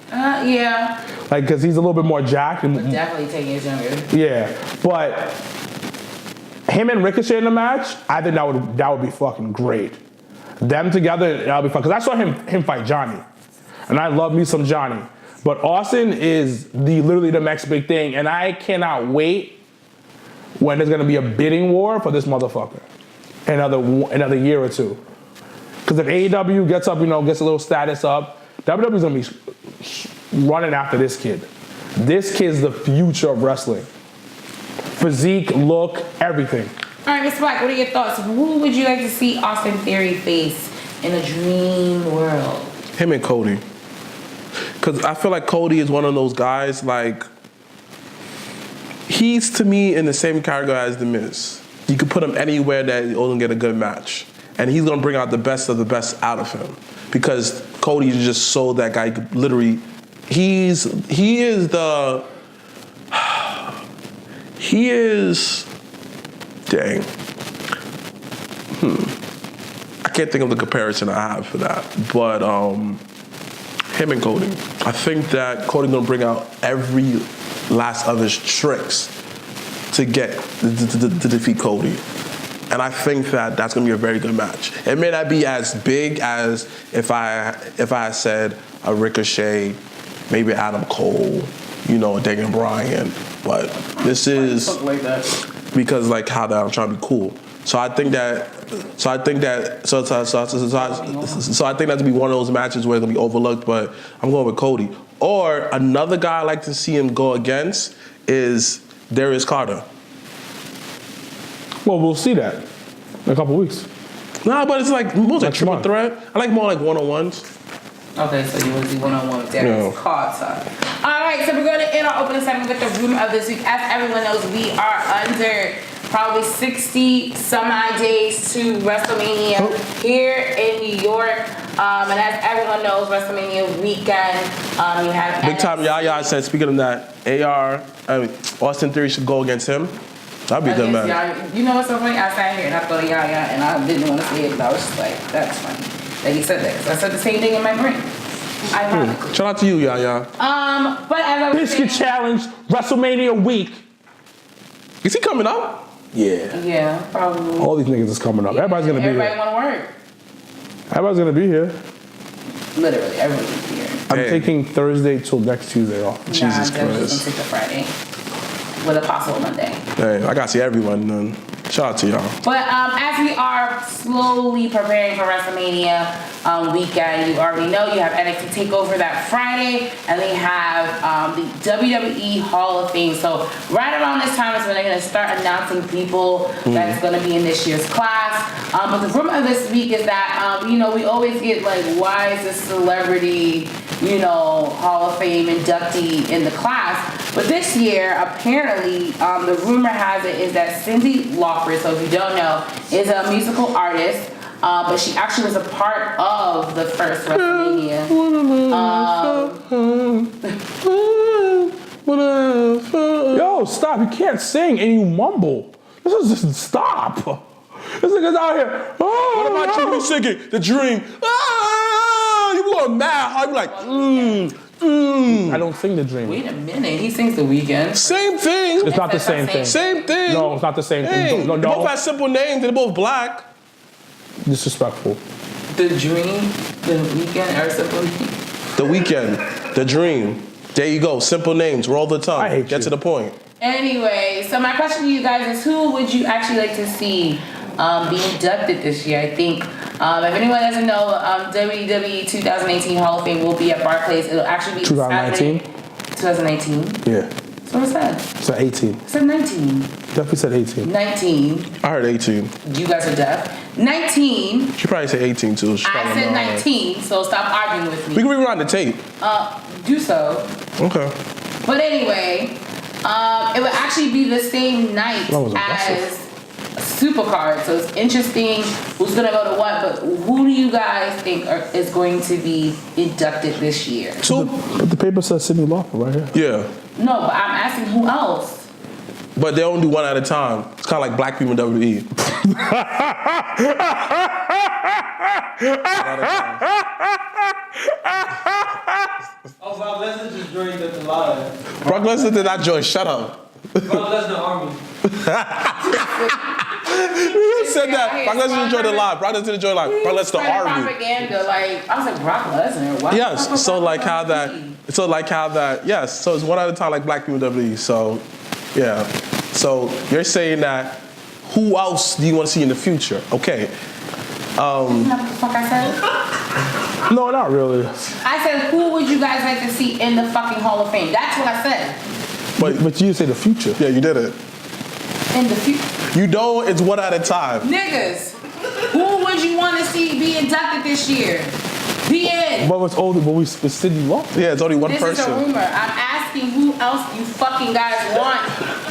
Yeah. Like, because he's a little bit more jacked. And, definitely 10 years younger. Yeah, but him and Ricochet in the match, I think that would be fucking great. Them together, that'll be fun. Because I saw him fight Johnny, and I love me some Johnny. But Austin is literally the next big thing, and I cannot wait when there's gonna be a bidding war for this motherfucker. Another year or two. Because if AEW gets up, gets a little status up, WWE's gonna be running after this kid. This kid's the future of wrestling. Physique, look, everything. All right, Ms. Black, what are your thoughts? Who would you like to see Austin Theory face in a dream world? Him and Cody. Because I feel like Cody is one of those guys, like, he's to me in the same category as The Miz. You could put him anywhere that he'll gonna get a good match. And he's gonna bring out the best of the best out of him. Because Cody is just so that guy could literally, he is, dang. I can't think of the comparison I have for that. But him and Cody. I think that Cody's gonna bring out every last of his tricks to get to defeat Cody. And I think that that's gonna be a very good match. It may not be as big as if I said a Ricochet, maybe Adam Cole, Daniel Bryan, but this is because like how that I'm trying to be cool. So I think that to be one of those matches where it's gonna be overlooked, but I'm going with Cody. Or another guy I like to see him go against is Darius Carter. Well, we'll see that in a couple weeks. Nah, but it's like more like triple threat. I like more like one-on-ones. Okay, so you want to see one-on-one with Darius Carter. All right, so we're going to begin our opening segment with the rumor of this week. As everyone knows, we are under probably 60 some odd days to WrestleMania here in New York. And as everyone knows, WrestleMania weekend, you have Big time Yaya said, speaking of that, Austin Theory should go against him. That'd be a good, man. You know what's so funny? I sat here and I thought of Yaya and I didn't want to say it, but I was just like, that's funny that he said that. Because I said the same thing in my brain. Ironically. Shout out to you, Yaya. But as I was Biscuit Challenge, WrestleMania week. Is he coming up? Yeah, probably. All these niggas is coming up. Everybody's gonna be here. Everybody want to work. Everybody's gonna be here. Literally, everybody's here. I'm taking Thursday till next Tuesday off. Jesus I'm Christ. just gonna take the Friday with a possible Monday. Hey, I gotta see everyone then. Shout out to y'all. But as we are slowly preparing for WrestleMania weekend, you already know you have NXT Takeover that Friday, and they have the WWE Hall of Fame. So right around this time is when they're going to start announcing people that's going to be in this year's class. But the rumor of this week is that, we always get like, why is this celebrity, Hall of Fame inductee in the class? But this year, apparently, the rumor has it is that Cyndi Lauper, so if you don't know, is a musical artist, but she actually was a part of the first WrestleMania. Yo, stop. You can't sing and you mumble. This is just stop. This nigga's out here. Oh, what about you singing The Dream? You going mad hard. You like, I don't sing The Dream. Wait a minute. He sings The Weeknd. Same thing. It's not the same thing. Same thing. No, it's not the same Hey, thing. No. They both have simple names. They're both black. Disrespectful. The Dream, The Weeknd, or simple name. The Weeknd, The Dream. There you go. Simple names. Roll the tongue. I hate Get you. to the point. Anyway, so my question to you guys is, who would you actually like to see be inducted this year? I think, if anyone doesn't know, WWE 2018 Hall of Fame will be at Barclays. It'll actually be 2019? 2018? Yeah. That's what I said. It's at 18. I said 19. Definitely said 18. 19. I heard 18. You guys are deaf. 19. She probably said 18 too. I said 19, so stop arguing with me. We can rewind the tape. Do so. Okay. But anyway, it would actually be the same night That was as Supercard, so it's interesting who's gonna go to what. But who do you guys think is going to be inducted this year? But the paper says Cyndi Lauper right here. Yeah. No, but I'm asking who else. But they only do one at a time. It's kind of like black people in WWE. Oh, Brock Lesnar just joined the live. Brock Lesnar did not join. Shut up. Brock Lesnar Army. You said that. Brock Lesnar joined the live. Brock Lesnar joined live. Brock Lesnar Army. Propaganda, like I was like Brock Lesnar. Why Yes. So like how that. Yes. So it's one at a time like black people in WWE. So, yeah. So you're saying that. Who else do you want to see in the future? Okay. Isn't that what the fuck I said? No, not really. I said, who would you guys like to see in the fucking Hall of Fame? That's what I said. But you say the future. Yeah, you did it. In the future. You know it's one at a time. Niggas, who would you want to see be inducted this year? The end. But what's older? But we Cyndi Lauper. Yeah, it's only one This person. is a rumor. I'm asking who else you fucking guys want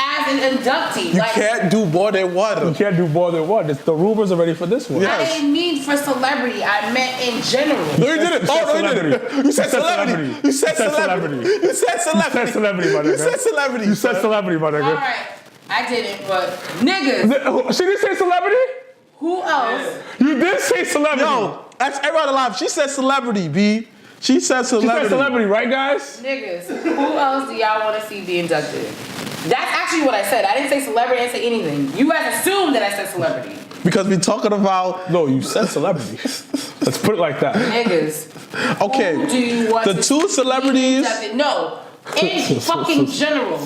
as an inductee. You can't do more than You one. can't do more than one. The rumors are ready for this one. Yeah. I didn't mean for celebrity. I meant in general. No, you did it. Oh, no, you did it. You said celebrity. You said celebrity. You said celebrity. You said celebrity, my nigga. You said celebrity. You said celebrity, my All nigga. right. I didn't, but niggas, She didn't say celebrity? who else? You did say celebrity. Yo, that's everyone alive. She said celebrity, B. She said She celebrity. said celebrity, right, guys? Niggas, who else do y'all want to see be inducted? That's actually what I said. I didn't say celebrity. I didn't say anything. You guys assumed that I said celebrity. Because we're talking about. No, you said celebrity. Let's put it like that. Niggas, Okay. who do you want The to two see celebrities. be inducted? No, in fucking general.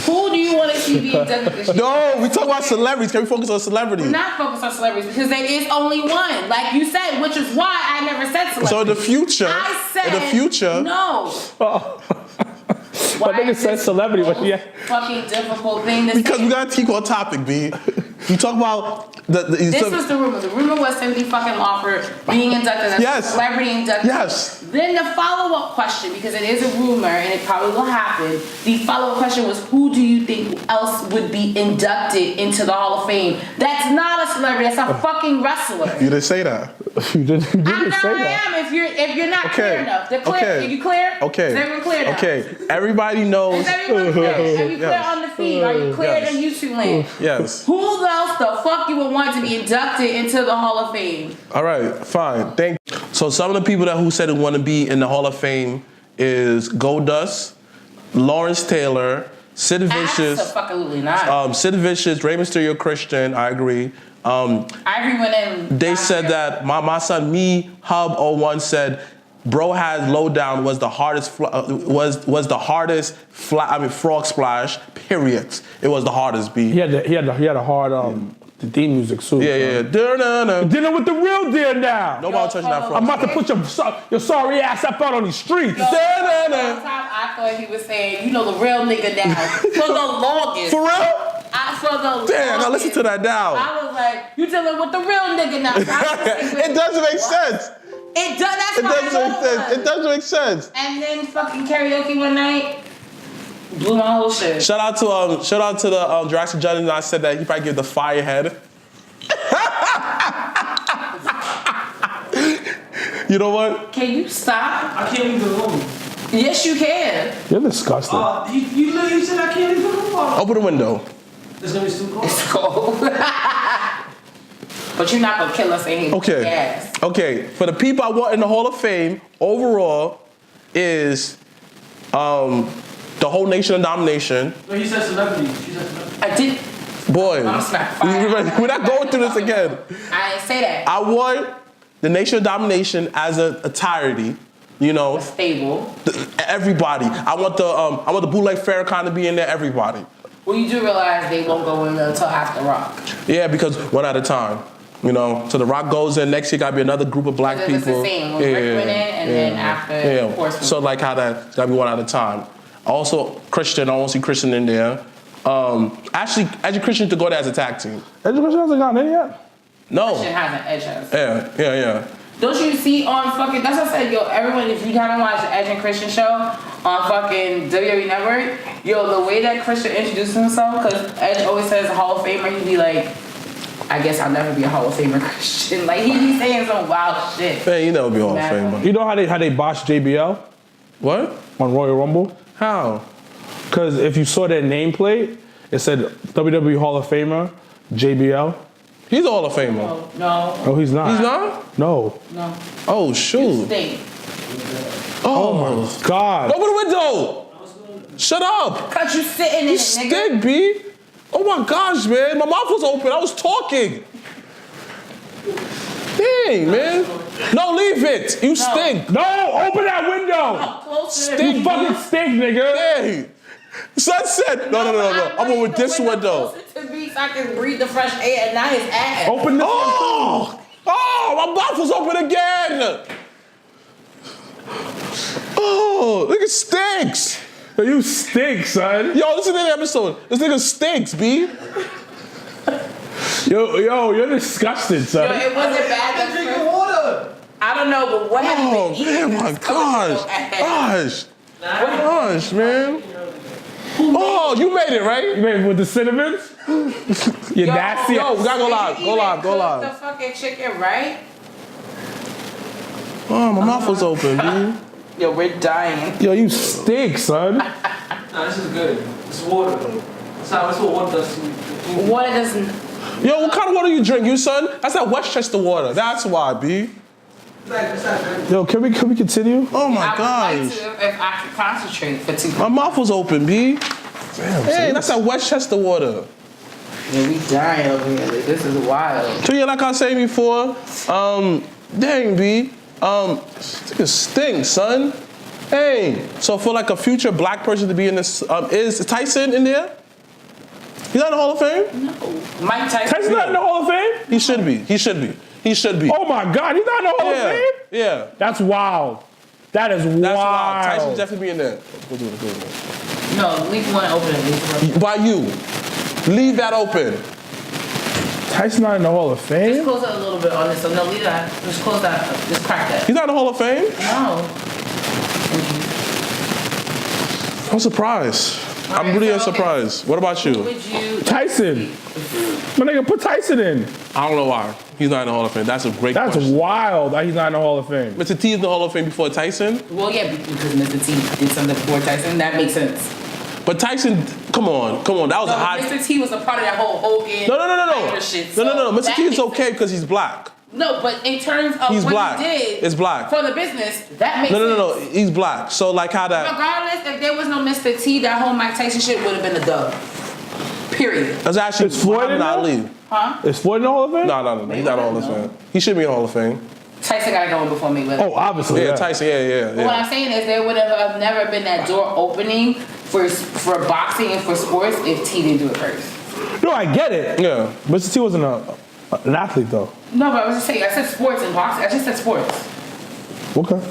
Who do you want to see be inducted this year? No, we talk about celebrities. Can we focus on celebrities? We're not focused on celebrities because there is only one, like you said, which is why I never said celebrity. So in the future. I said In the future. no. But nigga said celebrity, but yeah. Fucking difficult thing to Because say. we gotta keep on topic, B. You talk about this was the rumor. The rumor was Timothy fucking Lawford being inducted as a celebrity inductee. Yes. Then the follow-up question, because it is a rumor and it probably will happen, the follow-up question was, who do you think else would be inducted into the Hall of Fame? That's not a celebrity. That's a fucking wrestler. You didn't say that. You didn't say that. I am. If you're not clear enough, they're clear. Are you clear? Okay. Is everyone clear now? Okay. Everybody knows. Is everyone clear? Are you clear on the feed? Are you clear in YouTube land? Yes. Who else the fuck you would want to be inducted into the Hall of Fame? All right, fine. Thank you. So some of the people who said they want to be in the Hall of Fame is Goldust, Lawrence Taylor, Sid Vicious. Absolutely not. Sid Vicious, Rey Mysterio, Christian. I agree. I agree with him. They said that my son Me Hub 01 said Bro Has Lowdown was the hardest frog splash. Period. It was the hardest beat. He had a hard the theme music too. Yeah. Dealing with the real deal now. Nobody touching that frog. I'm about to put your sorry ass up out on these streets. One time I thought he was saying, you know, the real nigga now for the longest. For real? Damn, now listen to that now. I was like, you dealing with the real nigga now. So it doesn't make sense. It does. That's it doesn't make sense. It doesn't make sense. And then fucking karaoke one night blew my whole shit. Shout out to the Jurassic Judge, and I said that he probably give the fire head. You know what? Can you stop? I can't leave the room. Yes, you can. You're disgusting. You know you said I can't leave the room. Open the window. It's gonna be too cold. It's cold. But you're not gonna kill us in here. Yes. Okay. For the people I want in the Hall of Fame overall is the whole Nation of Domination. No, he said celebrity. She said celebrity. I did. Boy, I'm smack fire. We're not going through this again. I didn't say that. I want the Nation of Domination as a entirety. You know, stable. Everybody. I want the bootleg Farrakhan to be in there. Everybody. Well, you do realize they won't go in there until after Rock. Yeah, because one at a time. You know, so the Rock goes in. Next year, gotta be another group of black people. It's the same. When Rick went in, and then after, of course. So like how that gotta be one at a time. Also, Christian. I won't see Christian in there. Actually, Edge and Christian to go there as a tag team. Edge and Christian hasn't gotten in yet. No. Christian hasn't. Edge has. Yeah. Don't you see on fucking? That's what I said, yo. Everyone, if you haven't watched the Edge and Christian show on fucking WWE Network, yo, the way that Christian introduced himself, because Edge always says Hall of Famer, he'd be like, I guess I'll never be a Hall of Famer Christian. Like, he be saying some wild shit. Man, you never be a Hall of Famer. You know how they botched JBL? What? On Royal Rumble? How? Because if you saw their nameplate, it said WWE Hall of Famer, JBL. He's a Hall of Famer. No. Oh, he's not. He's not? No. Oh, shoot. Oh my God. Open the window. Shut up. Cause you sitting in You it, stink, nigga. B. Oh my gosh, man. My mouth was open. I was talking. Dang, man. No, leave it. You stink. No, open that window. Stink. You fucking stink, nigga. Hey. Sunset. No. I'm over this window. To me so I can breathe the fresh air and not his ass. Open this Oh, my mouth was open again. Oh, nigga stinks. You stink, son. Yo, listen to the episode. This nigga stinks, B. Yo, you're disgusting, son. Yo, it wasn't bad. That's Drinking water. I don't know, but what have you Oh, been eating? man, my It's coming gosh. from your ass. Gosh, man. Oh, you made it, right? You made with the cinnamons? You're nasty. Yo, we gotta go live. Did Go you live. even cook the fucking chicken, right? Oh, my mouth was open, B. Yo, we're dying. Yo, you stink, son. Nah, this is good. It's water. That's what water does to you. Water doesn't. Yo, what kind of water you drink, you son? That's that Westchester water. That's why, B. It's not good. Yo, can we continue? Oh my I would gosh. like to if I could concentrate for 2 My mouth was open, B. Damn, Hey, that's that Westchester water. Yeah, we dying over here. This is wild. So yeah, like I was saying before, dang, B. This nigga stinks, son. Hey, so for like a future black person to be in this, is Tyson in there? He's not in the Hall of Fame? No. Mike Tyson. Tyson's not in the Hall of Fame? He should be. He should be. He should be. Oh my God, he's not in the Hall of Fame? Yeah. That's wild. That is wild. That's wild. Tyson definitely be in there. Go do it. No, leave one open. By you. Leave that open. Tyson not in the Hall of Just Fame? close it a little bit on this. So no, leave that. Just close that. Just crack that. He's not in the Hall of Fame? No. I'm surprised. I'm really surprised. What about you? Would you? Tyson. My nigga, put Tyson in. I don't know why. He's not in the Hall of Fame. That's a great That's question. wild that he's not in the Hall of Fame. Mr. T is in the Hall of Fame before Tyson? Well, yeah, because Mr. T did something before Tyson. That makes sense. But Tyson, come on. That was a hot... Mr. T was a part of that whole Hogan. No. Shit, No. Mr. T is okay because he's black. No, but in terms of He's what black. he did It's black. for the business, that makes sense. No. He's black. So like how that... Regardless, if there was no Mr. T, that whole Mike Tyson shit would have been a dub. Period. That's actually Is Floyd in Muhammad Huh? Ali. Is Floyd in the Hall of Fame? No. He's not in the Hall of Fame. He should be in the Hall of Fame. Tyson gotta go in before me with it. Oh, obviously. Yeah, Tyson, yeah. But what I'm saying is there would have never been that door opening for boxing and for sports if T didn't do it first. No, I get it. Yeah. Mr. T wasn't an athlete, though. No, but I was just saying, I said sports and boxing. I just said sports. Okay.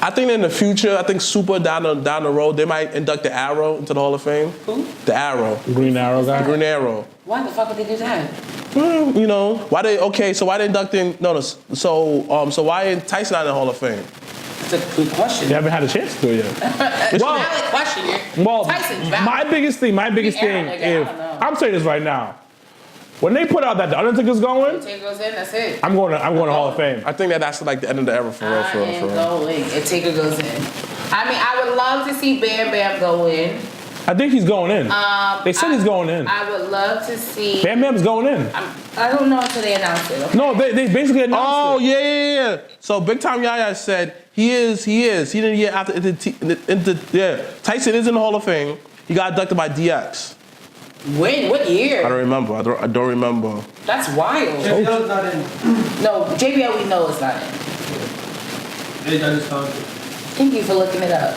I think in the future, I think super down the road, they might induct the Arrow into the Hall of Fame. Who? The Arrow. Green Arrow guy? The Green Arrow. Why the fuck would they do that? Well, you know, why they induct in, so why ain't Tyson not in the Hall of Fame? It's a good question. You haven't had a chance to do it yet. It's a valid question. Well, Tyson's valid. my biggest thing Nigga, if, I don't know. I'm saying this right now, when they put out that the Undertaker's going, If Taker goes in, that's it. I'm going to Hall of Fame. I think that's like the end of the era for real. I am going. If Taker goes in. I mean, I would love to see Bam Bam go in. I think he's going in. They said he's going in. I would love to see. Bam Bam's going in. I don't know until they announce it. Okay? No, they basically announced it. Yeah. So Big Time Yaya said he is. He didn't get after Tyson is in the Hall of Fame. He got abducted by DX. When? What year? I don't remember. I don't remember. That's wild. JBL's not in. No, JBL we know is not in. They done his contract. Thank you for looking it up.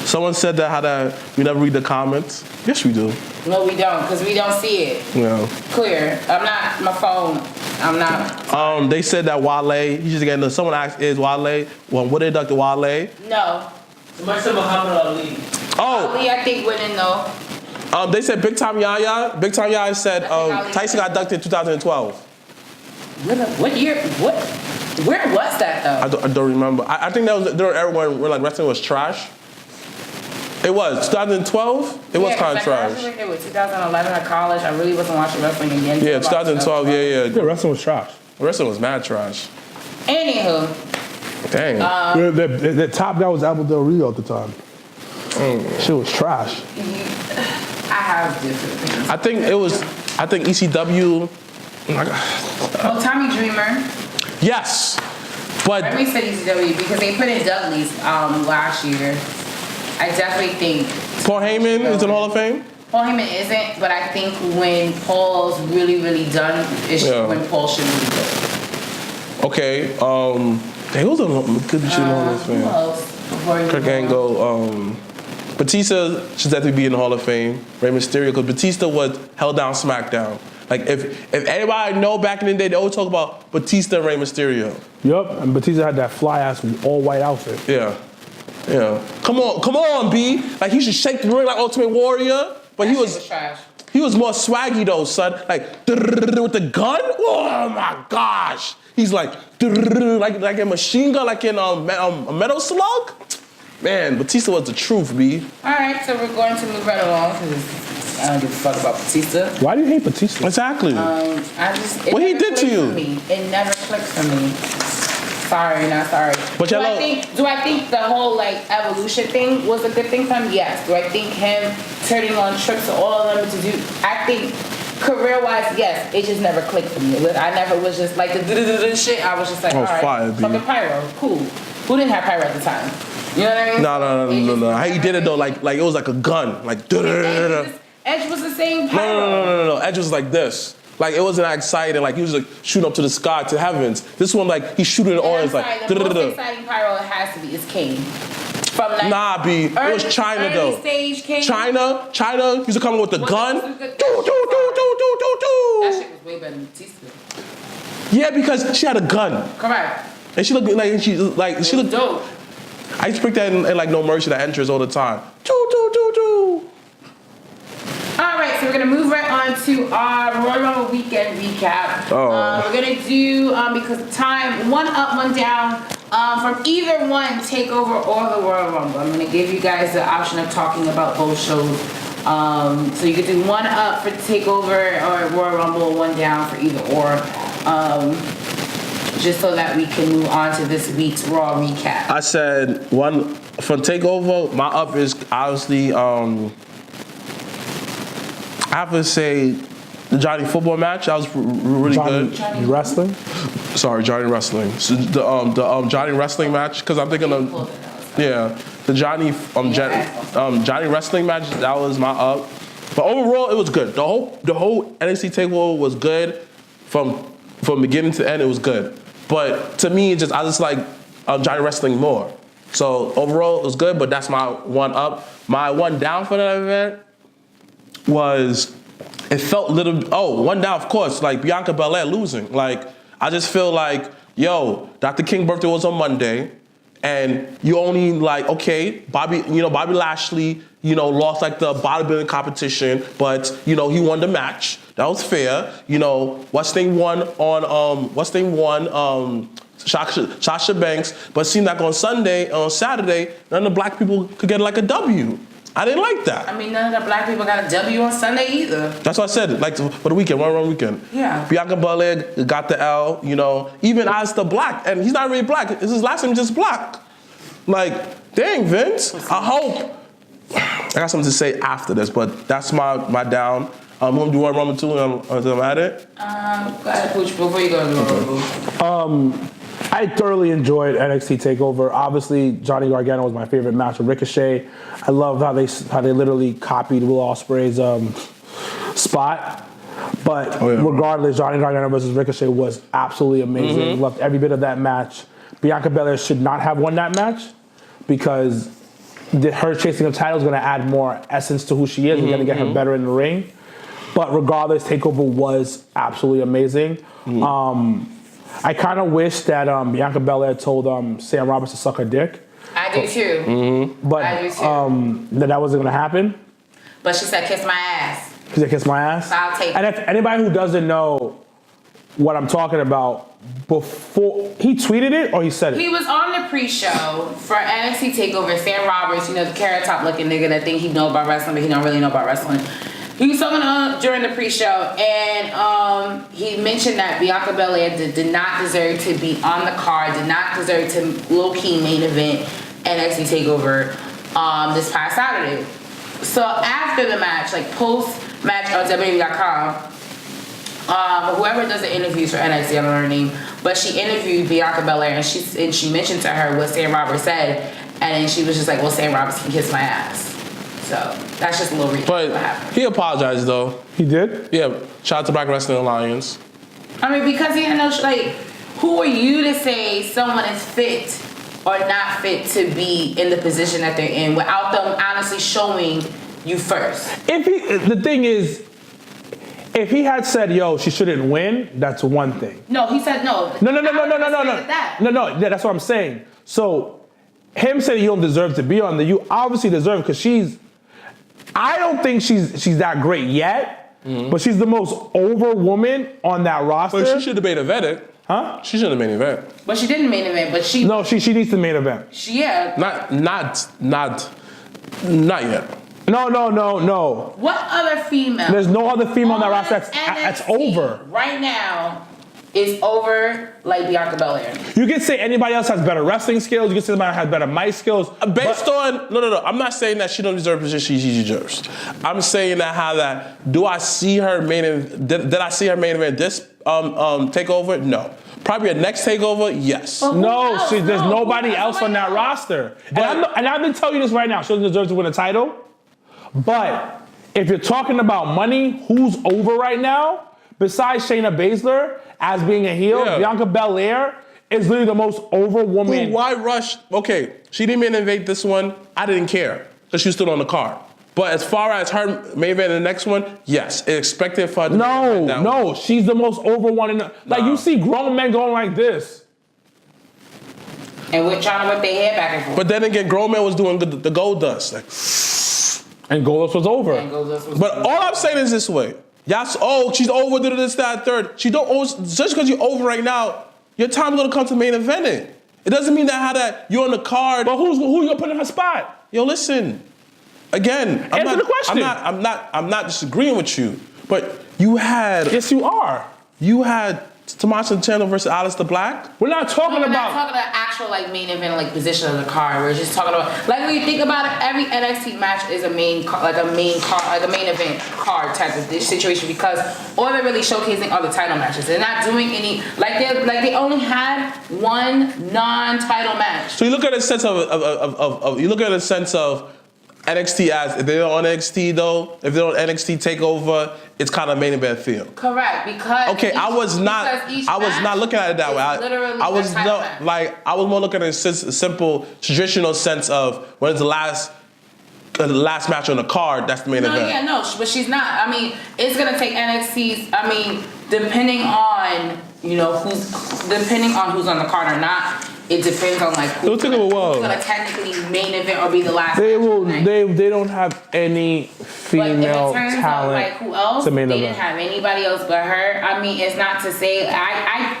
Someone said that we never read the comments. Yes, we do. No, we don't, because we don't see it. Yeah. Clear. I'm not, my phone, I'm not. They said that Wale, he's just getting, someone asked, is Wale, what they inducted Wale? No. Somebody said Muhammad Ali. Ali, I think, went in though. They said Big Time Yaya. Big Time Yaya said Ali Tyson got abducted in 2012. What year? What? Where was that though? I don't remember. I think that was during everyone where like wrestling was trash. It was 2012. It was kind of trash. It was 2011 at college. I really wasn't watching wrestling again. Yeah, 2012. Yeah. Yeah, wrestling was trash. Wrestling was mad trash. Anywho. Dang. The top guy was Abel Del Rio at the time. Shit was trash. I have different things. I think ECW. Well, Tommy Dreamer. Yes, but Let me say ECW because they put in Dudley's last year. I definitely think Paul Heyman is in the Hall of Fame. Paul Heyman isn't, but I think when Paul's really done, it's when Paul should really go. Okay. They was a good shit in the Hall of Who Fame. else? Before you Kurt go? Angle. Batista should definitely be in the Hall of Fame. Rey Mysterio, because Batista was held down SmackDown. Like if anybody know back in the day, they always talk about Batista and Rey Mysterio. Yup, and Batista had that fly ass all white outfit. Yeah. Come on, B. Like he should shake the ring like Ultimate Warrior, but That he shit was trash. he was more swaggy though, son. Like with the gun. Oh my gosh. He's like a machine gun, like in a Metal Slug. Man, Batista was the truth, B. All right, so we're going to move right along because I don't give a fuck about Batista. Why do you hate Batista? Exactly. What he did to you? It never clicked for me. Sorry, not sorry. But do I think the whole like evolution thing was a good thing for him? Yes. Do I think him turning on trips to all of them to do? I think career-wise, yes. It just never clicked for me. I never was just like the shit. I was just like, all right, fire, fucking pyro, cool. Who didn't have pyro at the time? You know what I mean? No. How he did it though, like it was like a gun, like. Edge was the same pyro. No. Edge was like this. Like it wasn't that exciting. Like he was like shooting up to the sky, to heavens. This one, like he's shooting it all. It's like. The most exciting pyro it has to be is Kane. From like nah, B. It was China though. Stage Kane. China used to come in with the gun. That shit was way better than Batista. Yeah, because she had a gun. Correct. And she looked like she looked dope. I used to pick that in like No Mercy, that entrance all the time. All right, so we're gonna move right on to our Royal Rumble weekend recap. We're gonna do because of time, one up, one down from either one, Takeover or the Royal Rumble. I'm gonna give you guys the option of talking about both shows. So you could do one up for Takeover or Royal Rumble, one down for either or. Just so that we can move on to this week's Raw recap. I said one for Takeover. My up is obviously I have to say the Johnny football match. That was really good. Johnny wrestling. Sorry, Johnny wrestling. So the Johnny wrestling match because I'm thinking of the Johnny Johnny wrestling match. That was my up. But overall, it was good. The whole NXT Takeover was good from beginning to end. It was good. But to me, I just like Johnny wrestling more. So overall, it was good, but that's my one up. My one down for that event was, it felt one down, of course, like Bianca Belair losing. Like, I just feel like, Dr. King's birthday was on Monday, and you only Bobby Lashley, lost like the bodybuilding competition, but he won the match. That was fair. What's thing won Sasha Banks, but it seemed like on Saturday, none of the black people could get like a W. I didn't like that. I mean, none of the black people got a W on Sunday either. That's what I said, like for the weekend, one weekend. Yeah. Bianca Belair got the L, even as the black, and he's not really black, it's his last name just black. Like, dang, Vince, I hope. I got something to say after this, but that's my down. I'm gonna do one Rumble 2 until I'm at it. Go ahead, Pooch, before you go to the Rumble. I thoroughly enjoyed NXT Takeover. Obviously, Johnny Gargano was my favorite match with Ricochet. I love how they literally copied Will Ospreay's spot. But regardless, Johnny Gargano versus Ricochet was absolutely amazing. Loved every bit of that match. Bianca Belair should not have won that match because her chasing the title is going to add more essence to who she is. We're going to get her better in the ring. But regardless, Takeover was absolutely amazing. I kind of wish that Bianca Belair told Sam Roberts to suck her dick. I do too. But I do too. that wasn't going to happen. But she said, kiss my ass. She said, kiss my ass? So I'll take it. And if anybody who doesn't know what I'm talking about, before he tweeted it or he said it? He was on the pre-show for NXT Takeover. Sam Roberts, the carrot top looking nigga that think he know about wrestling, but he don't really know about wrestling. He was talking during the pre-show, and he mentioned that Bianca Belair did not deserve to be on the card, did not deserve to low-key main event NXT Takeover this past Saturday. So after the match, like post-match on WWE.com, whoever does the interviews for NXT, I don't know her name, but she interviewed Bianca Belair, and she mentioned to her what Sam Roberts said, and then she was just like, well, Sam Roberts can kiss my ass. So that's just a little recap. But what happened. He apologized though. He did? Yeah. Shout out to Black Wrestling Alliance. I mean, because he didn't know, who are you to say someone is fit or not fit to be in the position that they're in without them honestly showing you first? The thing is, if he had said, she shouldn't win, that's one thing. No, he said no. No, that's what I'm saying. So, him saying you don't deserve to be on there, you obviously deserve because I don't think she's that great yet, but she's the most over woman on that roster. But she should have main evented. Huh? She should have main event. But she didn't main event, but she... No, she needs to main event. Not yet. No. What other female? There's no other female on that roster that's over. Right now is over like Bianca Belair. You can say anybody else has better wrestling skills. You can say somebody has better mic skills. Based on... No. I'm not saying that she don't deserve the position she deserves. I'm saying that do I see her main event... Did I see her main event this takeover? No. Probably a next takeover? Yes. No, there's nobody else on that roster. And I've been telling you this right now. She doesn't deserve to win a title. But if you're talking about money, who's over right now? Besides Shayna Baszler as being a heel, Bianca Belair is literally the most over woman. Why rush? Okay, she didn't main event this one. I didn't care because she stood on the card. But as far as her main event in the next one, yes, expected for her to No, she's the most over one. You see grown men going like this. And we're trying to whip their hair back and forth. But then again, grown men was doing the gold dust. And Goldust was over. But all I'm saying is this way. Yes, oh, she's over, this, that, third. She don't always, just because you're over right now, your time's gonna come to main eventing. It doesn't mean that you're on the card. But who you gonna put in her spot? Yo, listen. Again, Answer the question. I'm not disagreeing with you, but you had. Yes, you are. You had Tommaso Ciampa versus Aleister Black. We're not talking We're about. not talking about actual like main event like position of the card. We're just talking about like when you think about it, every NXT match is a main event card type of situation because all they're really showcasing are the title matches. They're not doing any they only had one non-title match. So you look at a sense of NXT as if they're on NXT though, if they're on NXT Takeover, it's kind of main event feel. Correct, because okay, I was not looking at it that way. I was more looking at a simple traditional sense of when it's the last match on the card, that's the main event. But she's not. I mean, it's gonna take NXT's. I mean, depending on who's on the card or not. It depends on like who's gonna technically main event or be the last. They don't have any female but in terms talent. Of like who else? They didn't have anybody else but her. I mean, it's not to say I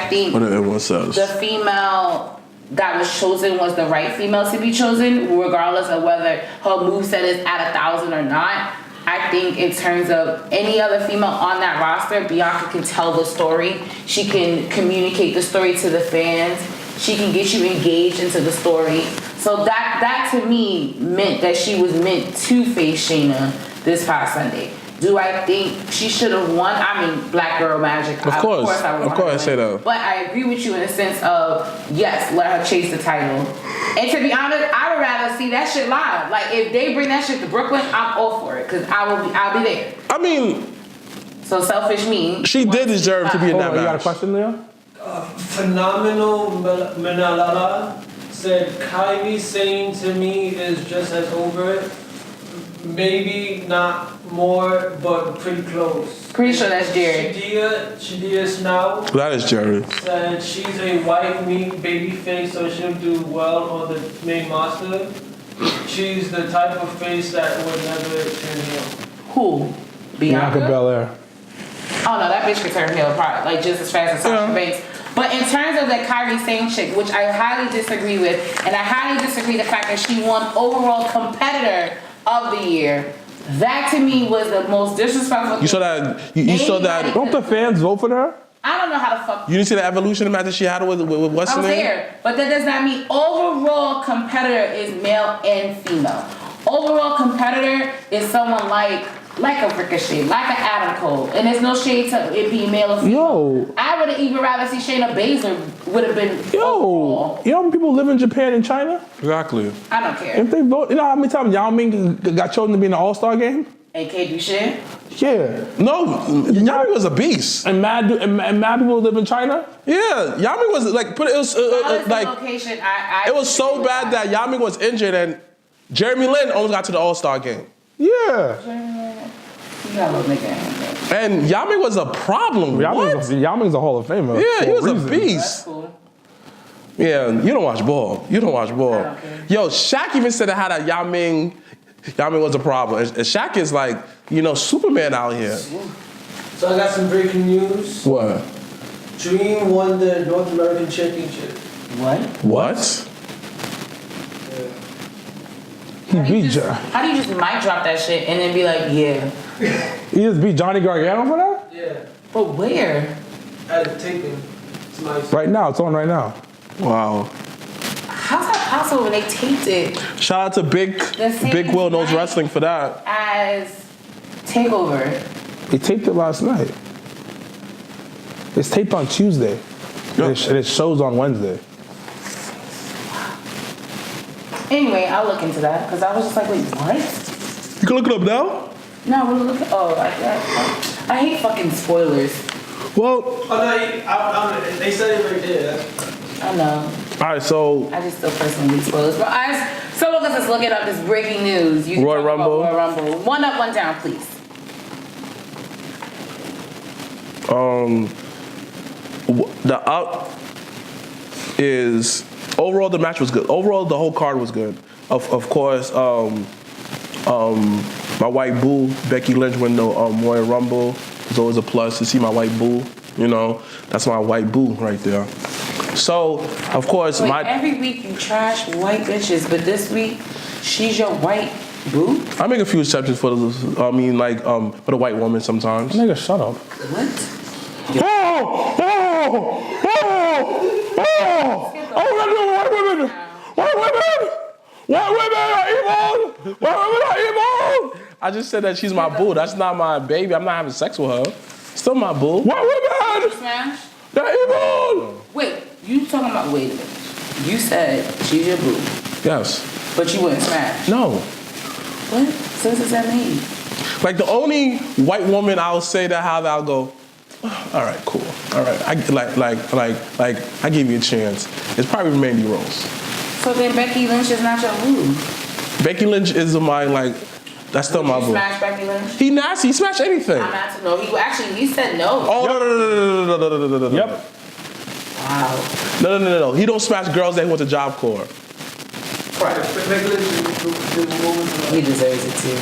think the female that was chosen was the right female to be chosen, regardless of whether her moveset is at 1,000 or not. I think in terms of any other female on that roster, Bianca can tell the story. She can communicate the story to the fans. She can get you engaged into the story. So that to me meant that she was meant to face Shayna this past Sunday. Do I think she should have won? I mean, Black Girl Magic. Of course I say that. But I agree with you in the sense of, yes, let her chase the title. And to be honest, I would rather see that shit live. Like, if they bring that shit to Brooklyn, I'm all for it. Because I'll be there. I mean... So selfish me. She did deserve to be in that match. You got a question, Leo? Phenomenal Manalala said, Kyrie saying to me is just as over it. Maybe not more, but pretty close. Pretty sure that's Jared. Shadia Snow. That is Jared. Said she's a white meat baby face, so she'll do well on the main roster. She's the type of face that would never turn heel. Who? Bianca Belair. Oh no, that bitch could turn heel probably like just as fast as Sasha Banks. But in terms of the Kyrie Sane chick, which I highly disagree with, and I highly disagree the fact that she won overall competitor of the year. That to me was the most disrespectful. You saw that? You saw that? Don't the fans vote for her? I don't know how to fuck. You didn't see the evolution match that she had with what's her name? I was there, but that does not mean overall competitor is male and female. Overall competitor is someone like a Ricochet, like an Adam Cole, and there's no shade to it being male or female. I would have even rather see Shayna Baszler would have been. You know how many people live in Japan and China? Exactly. I don't care. If they vote, you know how many times Yao Ming got chosen to be in the All-Star game? And can't do shit. Yeah. No, Yao Ming was a beast. And mad people live in China? Yeah, Yao Ming was like it was like location, it was so bad that Yao Ming was injured and Jeremy Lin almost got to the All-Star game. Yeah. You got a little nigga in there. And Yao Ming was a problem. Yao Ming's a Hall of Famer. Yeah, he was a beast. That's cool. Yeah, you don't watch ball. You don't watch ball. Yo, Shaq even said how that Yao Ming was a problem. And Shaq is like, Superman out here. So I got some breaking news. What? Dream won the North American Championship. What? He beat How do you just mic drop that shit and then be like, yeah? He just beat Johnny Gargano for that? Yeah. But where? At a taping. It's nice. Right now, it's on right now. Wow. How's that possible when they taped it? Shout out to Big Will Knows Wrestling for that. As Takeover. They taped it last night. It's taped on Tuesday. Yep. And it shows on Wednesday. Anyway, I'll look into that because I was just like, wait, what? You can look it up now? No, we'll look at. I hate fucking spoilers. Well, they said it right there. I know. All right, so I just still personally hate spoilers. But someone can just look it up. This breaking news. You Royal Rumble. Royal Rumble. One up, one down, please. The up is overall the match was good. Overall the whole card was good. Of course, My white boo, Becky Lynch, win the Royal Rumble. It's always a plus to see my white boo. You know, that's my white boo right there. So, of course, every week you trash white bitches, but this week she's your white boo? I make a few exceptions for the, for the white woman sometimes. Nigga, shut up. What? White women! White women are evil! White women are evil! I just said that she's my boo. That's not my baby. I'm not having sex with her. Still my boo. White women! Smash? They're evil! Wait, you talking about, wait a minute. You said she's your boo. Yes. But you wouldn't smash? No. What? So what does that mean? Like the only white woman I'll say that how I'll go, all right, cool. All right. I give you a chance. It's probably Mandy Rose. So then Becky Lynch is not your boo? Becky Lynch is that's still my boo. Smash Becky Lynch? He nasty. He smashed anything. I'm not to know. He said no. Oh, no. Yep. Wow. No. He don't smash girls that he went to Job Corps. Right. He deserves it too.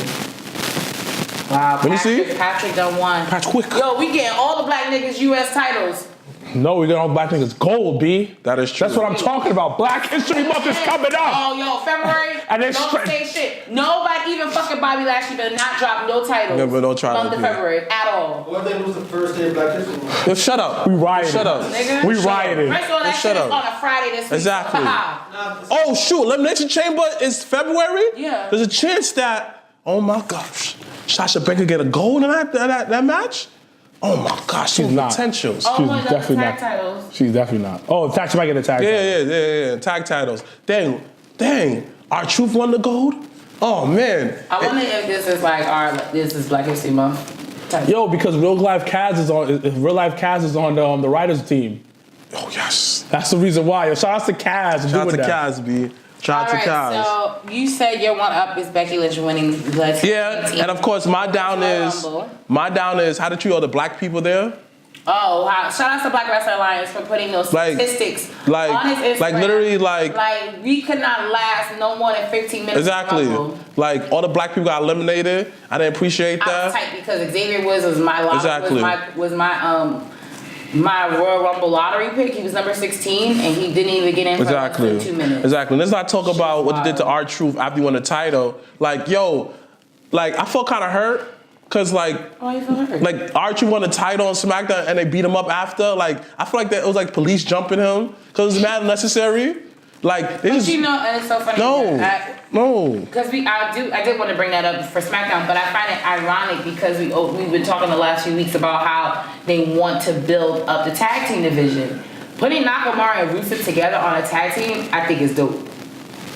Wow. Let me see. Patrick done won. Patrick quick. Yo, we getting all the black niggas U.S. titles. No, we got all black niggas gold, B. That is true. That's what I'm talking about. Black History Month is coming up. Oh, yo, February. And don't say shit. Nobody, even fucking Bobby Lashley, better not drop no titles. Yeah, but don't try month to of do February at all. What day was the first day of Black History Month? Yo, shut up. We rioted. Shut up. Nigga. We rioted. First of all, that Shut shit is up. on a Friday this week. Exactly. So, Oh, shoot. Elimination Chamber is February? Yeah. There's a chance that, oh my gosh, Sasha Banks get a gold in that match? Oh my gosh, she's not. potentials. Oh, She's one of definitely the tag not. titles. She's definitely not. Oh, in fact, she might get a tag title. Yeah. Tag titles. Dang. R-Truth won the gold? Oh, man. I wonder if this is this is Black History Month. Type. Yo, because Real Life Kaz is on the writers team. Oh, yes. That's the reason why. Yo, shout out to Kaz. Shout out to Kaz, B. Shout out to Kaz. So you said your one up is Becky Lynch winning the Yeah, and of course my down is how to treat all the black people there. Oh, wow. Shout out to Black Wrestling Alliance for putting those statistics on his Instagram. Like literally we could not last no more than 15 minutes. Exactly. Like all the black people got eliminated. I didn't appreciate that. I was tight because Xavier Woods was my my Royal Rumble lottery pick. He was number 16, and he didn't even get in for less than 2 minutes. Exactly. Let's not talk about what they did to R-Truth after he won the title. Like, yo, I felt kind of hurt. Cause why you feel hurt? Like R-Truth won the title on SmackDown and they beat him up after. Like, I feel like that it was like police jumping him. Cause it was mad unnecessary. Like, they just... and it's so funny. No. Because I did want to bring that up for SmackDown, but I find it ironic because we've been talking the last few weeks about how they want to build up the tag team division. Putting Nakamura and Rusev together on a tag team, I think is dope.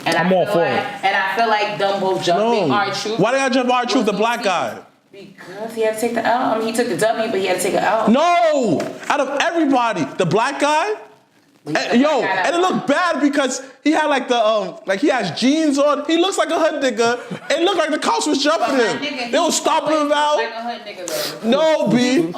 And I'm all for it. And I feel like them both jumping R-Truth. Why did I jump R-Truth, the black guy? Because he had to take the L. I mean, he took the W, but he had to take an L. No! Out of everybody, the black guy? And it looked bad because he had he has jeans on. He looks like a hood nigga. It looked like the cops was jumping him. They was stomping him out. Like a hood nigga, though. No, B.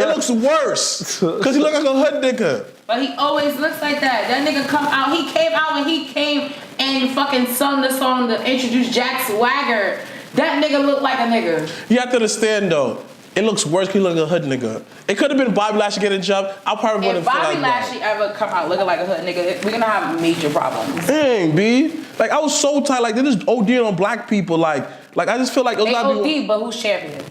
It looks worse. Because he look like a hood nigga. But he always looks like that. That nigga come out. He came out when he came and fucking sung the song to introduce Jack Swagger. That nigga looked like a nigga. You have to understand, though. It looks worse because he look like a hood nigga. It could have been Bobby Lashley getting jumped. I probably wouldn't feel like If Bobby Lashley ever come out looking like a hood nigga, we're gonna have major problems. Dang, B. Like, I was so tight. Like, they're just ODing on black people. Like I just feel like... They OD, but who's champion?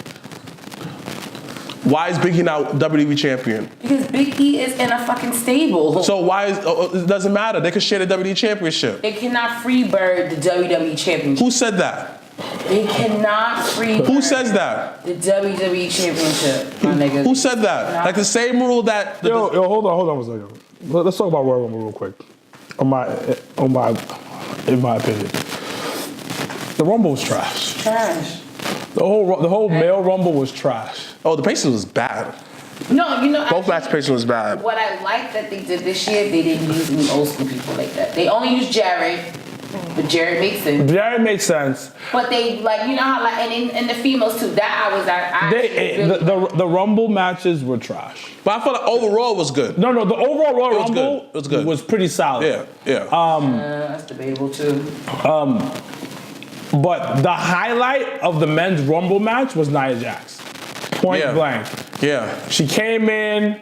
Why is Big E now WWE champion? Because Big E is in a fucking stable. So why is... it doesn't matter. They could share the WWE championship. They cannot freebird the WWE championship. Who said that? They cannot freebird... Who says that? The WWE championship, my nigga. Who said that? Like the same rule that... Yo, hold on a second. Let's talk about Royal Rumble real quick. In my opinion. The Rumble was trash. Trash. The whole male Rumble was trash. Oh, the pacing was bad. No, both match pacing was bad. What I like that they did this year, they didn't use any old school people like that. They only used Jared, but Jared makes sense. Jared makes sense. But they how and the females too. The Rumble matches were trash. But I feel like overall it was good. No, the overall Royal Rumble was good. Was pretty solid. Yeah. That's debatable too. But the highlight of the men's Rumble match was Nia Jax. Point blank. Yeah. She came in,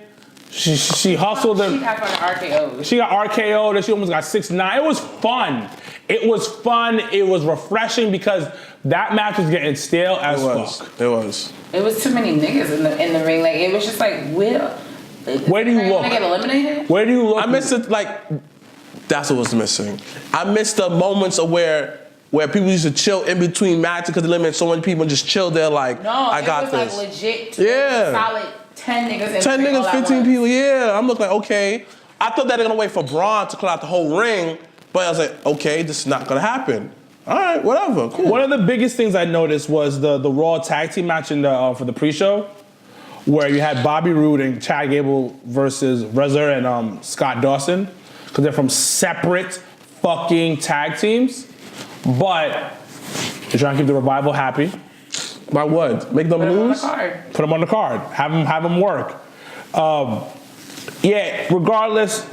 she hustled them. She got RKO'd. She got RKO'd and she almost got 6-9. It was fun. It was fun. It was refreshing because that match was getting stale as fuck. It was. It was too many niggas in the ring. Like, it was just like, where do you look? Gonna get eliminated? Where do you look? I missed it. Like, that's what was missing. I missed the moments of where people used to chill in between matches because they limited so many people and just chill there like, I got this. No, it was like legit. Yeah. Solid 10 niggas. 10 niggas, 15 people. Yeah. I'm looking like, okay. I thought they were gonna wait for Braun to clear out the whole ring, but I was like, okay, this is not gonna happen. All right, whatever. Cool. One of the biggest things I noticed was the Raw tag team match in the for the pre-show, where you had Bobby Roode and Chad Gable versus Reza and Scott Dawson, because they're from separate fucking tag teams, but they're trying to keep the Revival happy. By what? Make them lose? Put them on the card. Have them work. Yeah. Regardless,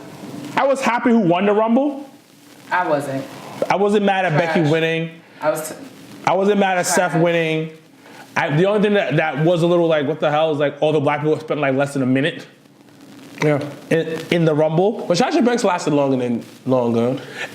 I was happy who won the Rumble. I wasn't. I wasn't mad at Becky winning. I wasn't mad at Seth winning. The only thing that was a little like, what the hell, is like all the black people spent like less than a minute. Yeah. In the Rumble. But Sasha Banks lasted longer. And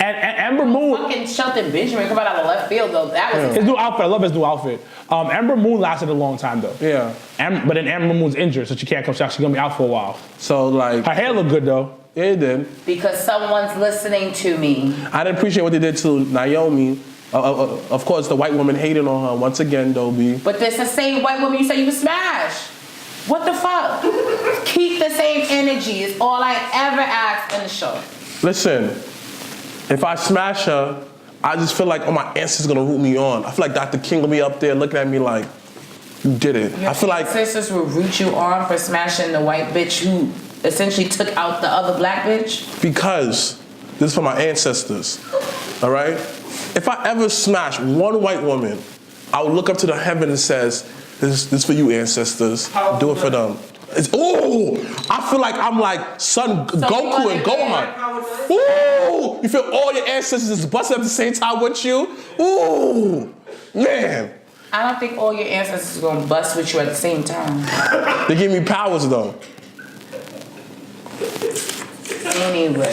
Ember Moon. Fucking Shelton Benjamin coming out of left field though. That was his new outfit. I love his new outfit. Ember Moon lasted a long time though. Yeah. But then Ember Moon's injured, so she can't come. She's gonna be out for a while. So like, her hair looked good though. Yeah, it did. Because someone's listening to me. I didn't appreciate what they did to Naomi. Of course, the white woman hated on her once again, Dobie. But that's the same white woman you said you would smash. What the fuck? Keep the same energy is all I ever ask in the show. Listen, if I smash her, I just feel like, oh, my ancestors gonna root me on. I feel like Dr. King will be up there looking at me like, you did it. Your I feel like ancestors will root you on for smashing the white bitch who essentially took out the other black bitch? Because this is for my ancestors, all right? If I ever smash one white woman, I would look up to the heaven and says, this is for you, ancestors. Do it for them. I feel like I'm like son Goku and Gohan. Ooh, you feel all your ancestors is busting at the same time with you? Ooh, man. I don't think all your ancestors are gonna bust with you at the same time. They give me powers though. Anyway.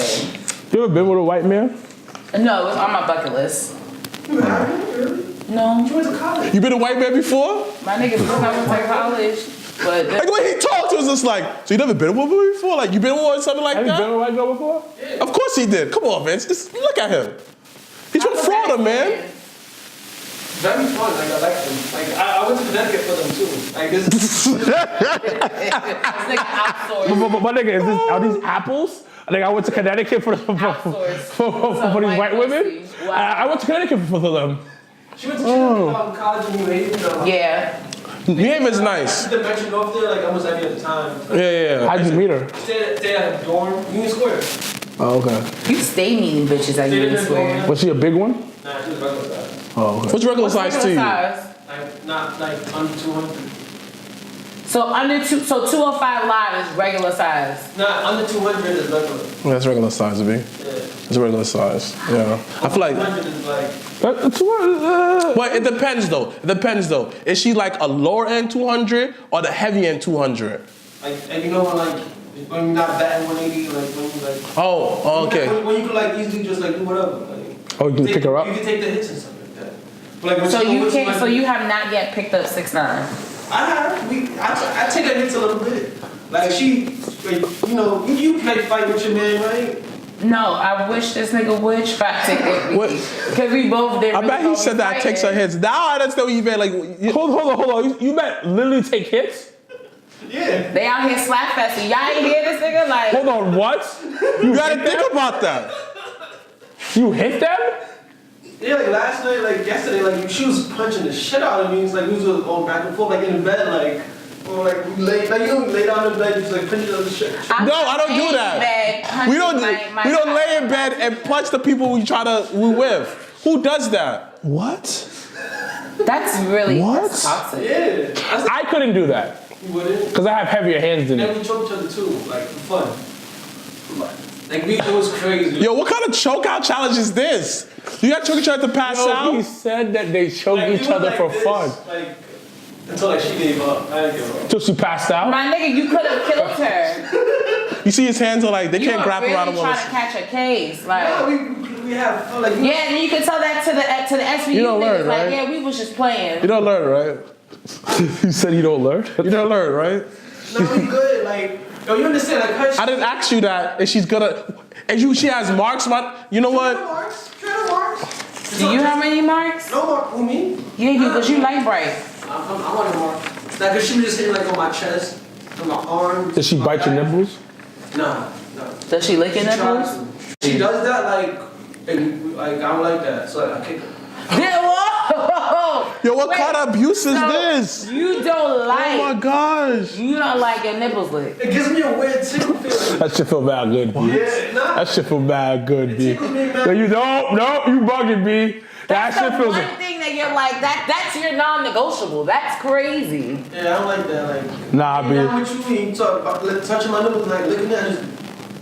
You ever been with a white man? No, it was on my bucket list. You haven't? No. You went to college. You been a white man before? My nigga went to college. But like when he talked to us, it's like, so you never been with a woman before? Like you been with something like that? Have you been with a white girl before? Yeah. Of course he did. Come on, man. Look at him. He's from Florida, man. Very fun. Like I like them. Like I went to Connecticut for them too. Like this. My nigga, are these apples? I think I went to Connecticut for these white women. Wow. I went to Connecticut for them. She went to college in New Haven. Yeah. New Haven's nice. The Metro North there, like almost every other time. Yeah. How'd you meet her? Stayed at a dorm, Union Square. Oh, okay. You stay meeting bitches at Union Square. Was she a big one? Nah, she was regular size. Oh, okay. What's regular size to you? Like not like under 200. So 205 live is regular size. Nah, under 200 is regular. Yeah, that's regular size to me. Yeah. It's regular size. Yeah. I feel like 200 is like. But it depends though. Is she like a lower end 200 or the heavy end 200? Like, and you know when you're not batting 180, like when you like. Oh, okay. When you could like easily just like do whatever. Like, oh, you can pick her up. You can take the hits and stuff like that. But like, So you can't. So you have not yet picked up 6'9". I take her hits a little bit. Like you know, you can fight with your man, right? No, I wish this nigga would try to hit me. Because we both did. I bet he said that I take some hits. Now that's what you meant. Like, hold on. You meant literally take hits? Yeah. They out here slap festing. Y'all ain't hear this nigga? Like, hold on, what? You gotta think about that. You hit them? Yeah, like last night, like yesterday, like she was punching the shit out of me. It's like we was going back and forth, like in bed, like. Or like we lay down in bed, just like punch the shit. No, I don't do that. We don't lay in bed and punch the people we with. Who does that? What? That's really what? toxic. Yeah. I couldn't do that. You wouldn't? Because I have heavier hands than you. And we choke each other too, like for fun. Like, it was crazy. Yo, what kind of chokeout challenge is this? You got choke each other to pass out? He said that they choke each other for fun. Like, until like she gave up. I didn't give up. Till she passed out? My nigga, you could have killed her. You see his hands are like, they can't grab really around him. You trying to catch a case. Like, Yeah, we have fun. Like, yeah, and you can tell that to the SVU You don't niggas. learn, right? Like, yeah, we was just playing. You don't learn, right? You said you don't learn? You don't learn, right? no, we good. Like, yo, you understand? Like, her. I didn't ask you that. If she's gonna, she has marks, man. You know what? Marks. Marks. Do you have any marks? No mark. Who, me? Yeah, because you light bright. I want a mark. Like, cause she was just hitting like on my chest, on my arms. Did she bite your nipples? No. Does she lick your nipples? She does that like I don't like that. So I kick her. Yeah, whoa! Yo, what kind of abuse is this? You don't like. Oh my gosh. You don't like your nipples licked. It gives me a weird tickle feeling. That shit feel bad good, B. Yeah, nah. That shit feel bad good, B. tickles me, man. No, you don't. No, you bugging, B. That That's shit the feels. one thing that you're like, that's your non-negotiable. That's crazy. Yeah, I don't like that. Like, Nah, B. what you mean? You talk about touching my nipples, like licking that. Just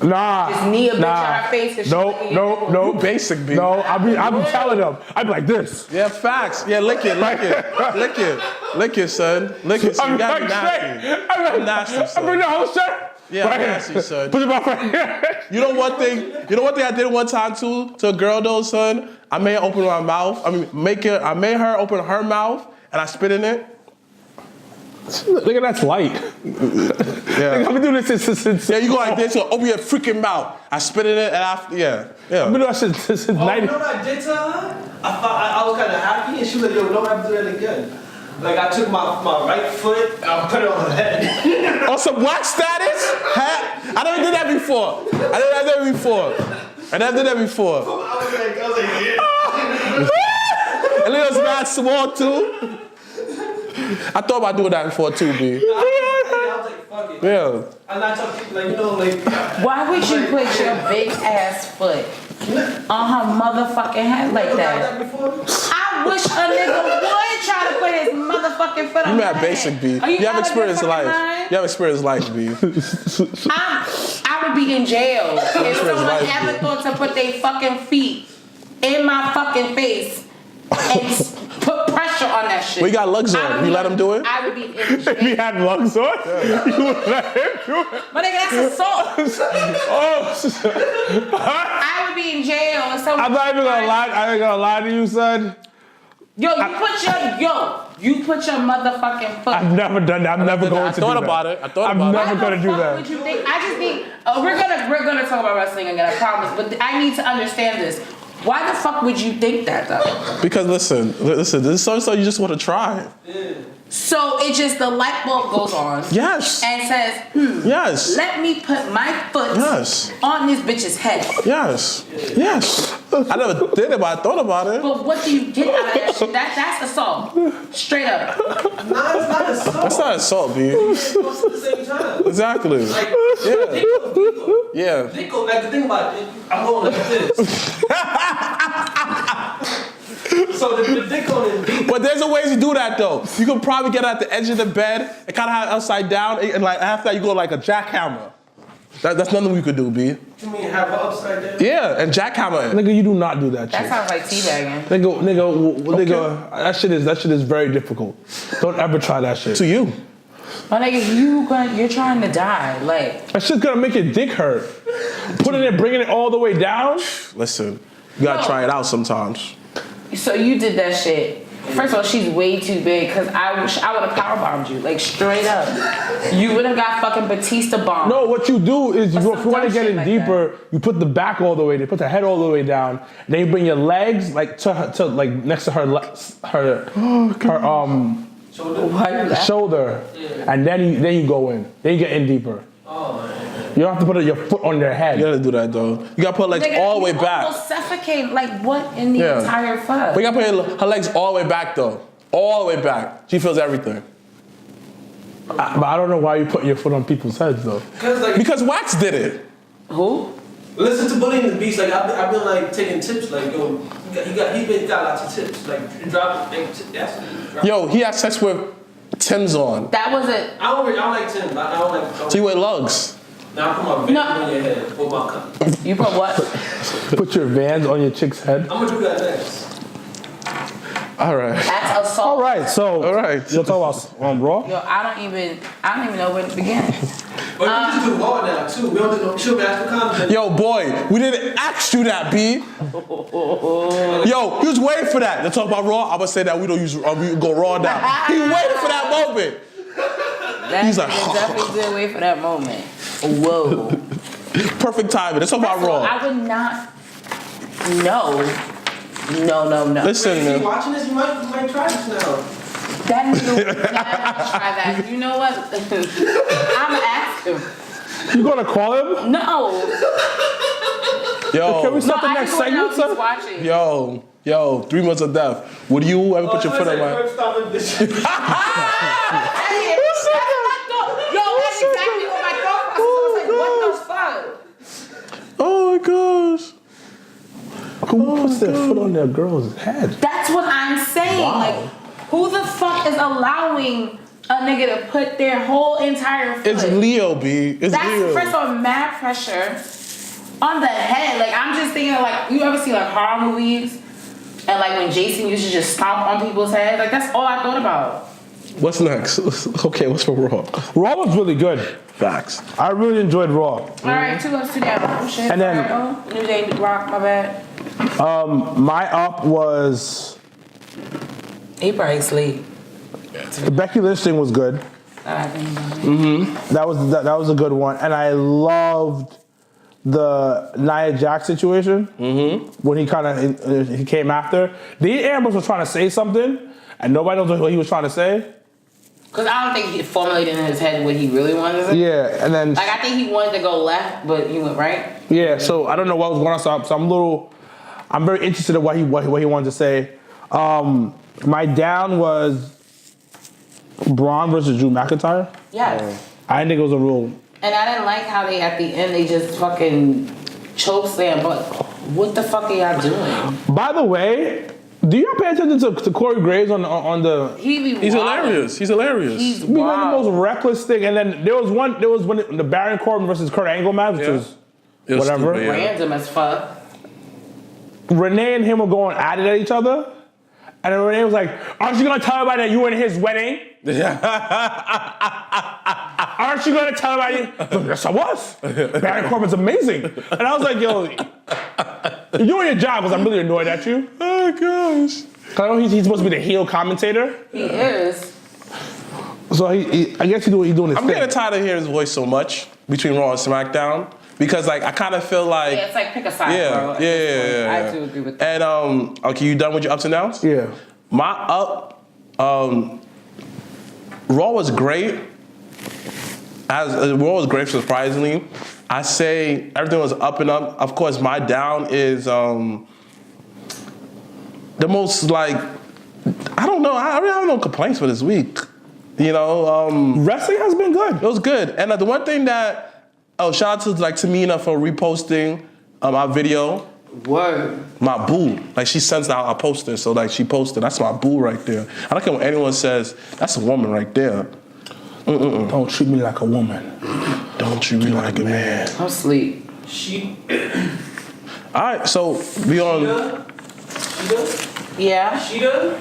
Nah. Just knee a bitch on her face. 'Cause she Nope, licking your nope, nipples. nope. You basic, B. No, I be telling them. I be like this. Yeah, facts. Yeah, lick it. Lick it, son. Lick it, son. You gotta be nasty. I'm nasty, I'm son. bringing the whole shirt. Yeah, I'm nasty, son. Put it back right here. You know one thing I did one time too to a girl though, son? I made her open my mouth. I made her open her mouth and I spit in it. Nigga, that's light. Yeah. Nigga, I've been doing this since. Yeah, you go like this, you open your freaking mouth. I spit in it and I've been doing that shit since oh, 90. you know what I did to her? I was kind of happy, and she was like, "Yo, don't ever do that again." Like I took my right foot and I put it on her head. On some wax status? Hat? I never did that before. I never did that before. I was like, yeah. And it was mad small too. I thought about doing that before too, B. I was like, fuck it. Yeah. I'm not talking like Why would you put your big ass foot on her motherfucking head like that? I wish a nigga would try to put his motherfucking foot on You my mad head. basic, B. Are You have out of your experienced fucking life. mind? You have experienced life, B. I would be in jail if someone life, ever dude. thought to put their fucking feet in my fucking face and put pressure on that shit. We got lugs on. You let him do it? I would be in If he jail. had lungs on, you would let him do it. My nigga, that's assault. Oh, I would be in jail and someone. I'm not even gonna lie. I ain't gonna lie to you, son. Yo, you put your motherfucking foot. I've never done that. I'm never going to do that. I thought about it. I'm Why never the gonna do fuck that. would you think? I just think we're gonna talk about wrestling again, I promise. But I need to understand this. Why the fuck would you think that though? Because listen, this is so you just want to try. So it just the light bulb goes on. Yes. And says, Yes. let me put my foot Yes. on this bitch's head. Yes. Yes. I never did it, but I thought about it. But what do you get out of that shit? That's assault. Straight up. Nah, it's not assault. That's not assault, B. It's both at the same time. Exactly. Like, Yeah. Yeah. Dick go, like the thing about it, I'm going like this. So the dick on is deep. But there's a way to do that though. You can probably get at the edge of the bed and kind of have it upside down, and like after that you go like a jackhammer. That's nothing we could do, B. You mean have her upside down? Yeah, and jackhammer it. Nigga, you do not do that That shit. sounds like teabagging. Nigga, that shit is very difficult. Don't ever try that shit. To you. My nigga, you're trying to die. Like, That shit's gonna make your dick hurt. Putting it, bringing it all the way down. Listen, you gotta try it out sometimes. so you did that shit. First of all, she's way too big because I would have powerbombed you. Like, straight up. You would have got fucking Batista bomb. No, what you do is if you some want to dumb get shit in like deeper, you put the back all the way, they put the head all the way down, then you bring your legs like to like next to her Why you laughing? shoulder, and then you go in. Then you get in deeper. You don't have to put your foot on their head. You gotta do that though. You gotta put legs Nigga, all the way you back. almost suffocate. Like, what in the Yeah. entire fuck? We gotta put her legs all the way back though. All the way back. She feels everything. But I don't know why you put your foot on people's heads though. Because Wax did it. Who? Listen to Bully and the Beast. Like I've been like taking tips. Like yo, he got lots of tips. Like drop like yes. Yo, he had sex with Tim's on. That was it. I don't like Tim. I don't like. So you wear lugs. Now I put my Vans on your head. Put my You put what? Put your Vans on your chick's head. I'm gonna do that next. All right. That's assault. All right, so you'll talk about Raw. Yo, I don't even know where to begin. But we just do Raw now too. We don't do no chill after content. Yo, boy, we didn't ask you that, B. Yo, you was waiting for that to talk about Raw. I would say that we don't use we go Raw now. He waited for that moment. He's like, definitely did wait for that moment. Whoa. Perfect timing. Let's talk about Raw. I would not. No. Listen, If you're watching this, you might try this now. That nigga would never try that. You know what? I'm asking. You gonna call him? No. Yo. Can we start the next segment, sir? Watching. Yo, 3 months of death. Would you ever put your foot on my... First stop in this. Yo, that's exactly what my thought process was. Like, what the fuck? Oh my gosh. Who puts their foot on their girl's head? That's what I'm saying. Wow. Like, who the fuck is allowing a nigga to put their whole entire foot? It's Leo, B. It's That's Leo. first of all mad pressure on the head. Like, I'm just thinking of, like, you ever see like horror movies and like when Jason used to just stomp on people's heads? Like, that's all I thought about. What's next? Okay, what's for Raw? Raw was really good. Facts. I really enjoyed Raw. All right, 2 ups, 2 downs. Oh shit. And then- All right, New Day, Rock, my bad. My up was He probably sleep. the Becky Lynch thing was good. That was a good one, and I loved the Nia Jax situation when he came after. Dean Ambrose was trying to say something, and nobody knows what he was trying to say. Because I don't think he formulated in his head what he really wanted to say. Yeah, and then Like, I think he wanted to go left, but he went right. yeah. So I don't know what was going on. So I'm very interested in what he wanted to say. My down was Braun versus Drew McIntyre. Yes. I didn't think it was a real. And I didn't like how they, at the end, they just fucking chokeslam. But what the fuck are y'all doing? By the way, do y'all pay attention to Corey Graves on the? He's hilarious. He's hilarious. He's He was like the wild. most reckless thing, and then there was when the Baron Corbin versus Kurt Angle match, which was It was whatever. stupid, yeah. Random as fuck. Renee and him were going at it at each other, and then Renee was like, "Aren't you gonna tell everybody that you were in his wedding? Aren't you gonna tell everybody?" Yes, I was. Baron Corbin's amazing, and I was like, "Yo, you're doing your job," because I'm really annoyed at you. Oh gosh. 'Cause I know he's supposed to be the heel commentator, He is. so I guess he's doing his I'm thing. getting tired of hearing his voice so much between Raw and SmackDown because, like, I kind of feel like Yeah, it's like pick a side, bro. yeah. I do agree with that. And okay, you done with your ups and downs? Yeah. My up, Raw was great. Raw was great, surprisingly. I say everything was up and up. Of course, my down is the most, like, I don't know. I really have no complaints for this week. You know, Wrestling has been good. it was good. And the one thing that, shout out to like Tamina for reposting my video. Word. My boo. Like, she sends out a poster, so like she posted. That's my boo right there. I don't care what anyone says. That's a woman right there. Don't treat me like a woman. Don't treat me like a man. I'm asleep. She. All right, so we on. Yeah. Sheeta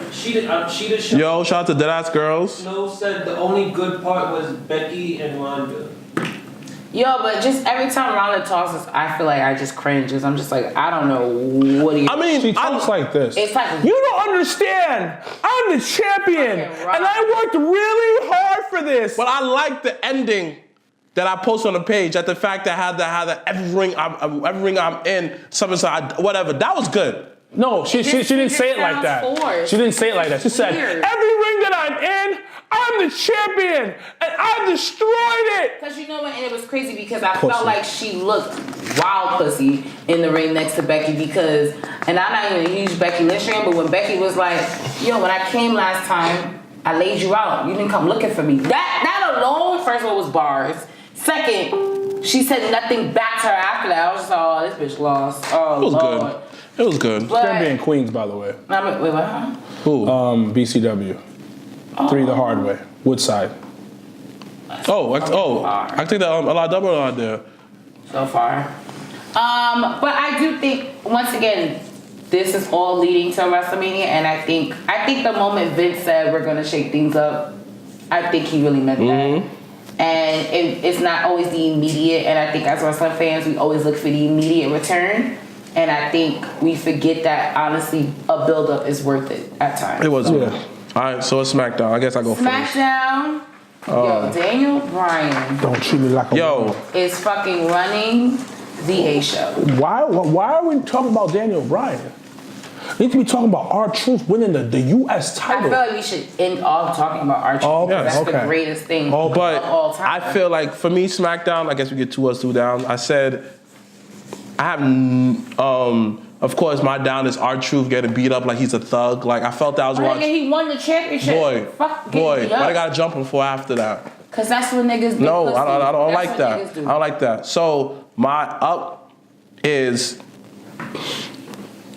Show. Yo, shout out to Deadass Girls. Snow said the only good part was Becky and Ronda. Yo, but just every time Ronda talks, I feel like I just cringe. 'Cause I'm just like, I don't know what do you. I mean, She talks like this. It's like You don't understand. I'm the champion, Fucking right. and I worked really hard for this. but I like the ending that I posted on the page. At the fact that had the every ring I'm in, something whatever. That was good. No, she didn't say it like that. sounds forced. She didn't say it like that. She said, Weird. every ring that I'm in, I'm the champion, and I destroyed it. Because you know what, and it was crazy because I felt like she looked wild pussy in the ring next to Becky because, and I'm not even a huge Becky Lynch fan, but when Becky was like, yo, when I came last time, I laid you out. You didn't come looking for me. That alone, first of all, was bars. Second, she said nothing back to her after that. I was just like, oh, this bitch lost. Oh, It was Lord. good. It was good. But, Gonna be in Queens, by the way. wait, what? Who? BCW. 3 the hard way. Woodside. I think that a lot of double out there. So far. But I do think, once again, this is all leading to WrestleMania, and I think the moment Vince said we're gonna shake things up, I think he really meant that. And it's not always the immediate, and I think as wrestling fans, we always look for the immediate return. And I think we forget that, honestly, a build-up is worth it at times. It was. Yeah. All right, so it's SmackDown. I guess I go first. SmackDown. Yo, Daniel Bryan. Don't treat me like a woman. Is fucking running the A show. Why are we talking about Daniel Bryan? We need to be talking about R-Truth winning the U.S. title. I feel like we should end off talking about R-Truth. That's the greatest thing of all time. I feel like, for me, SmackDown, I guess we get 2 ups, 2 downs. I said, I have, of course, my down is R-Truth getting beat up like he's a thug. Like, I felt that I was watching. He won the championship. Boy, why I gotta jump him for after that? Because that's what niggas do. No, I don't like that. I don't like that. So, my up is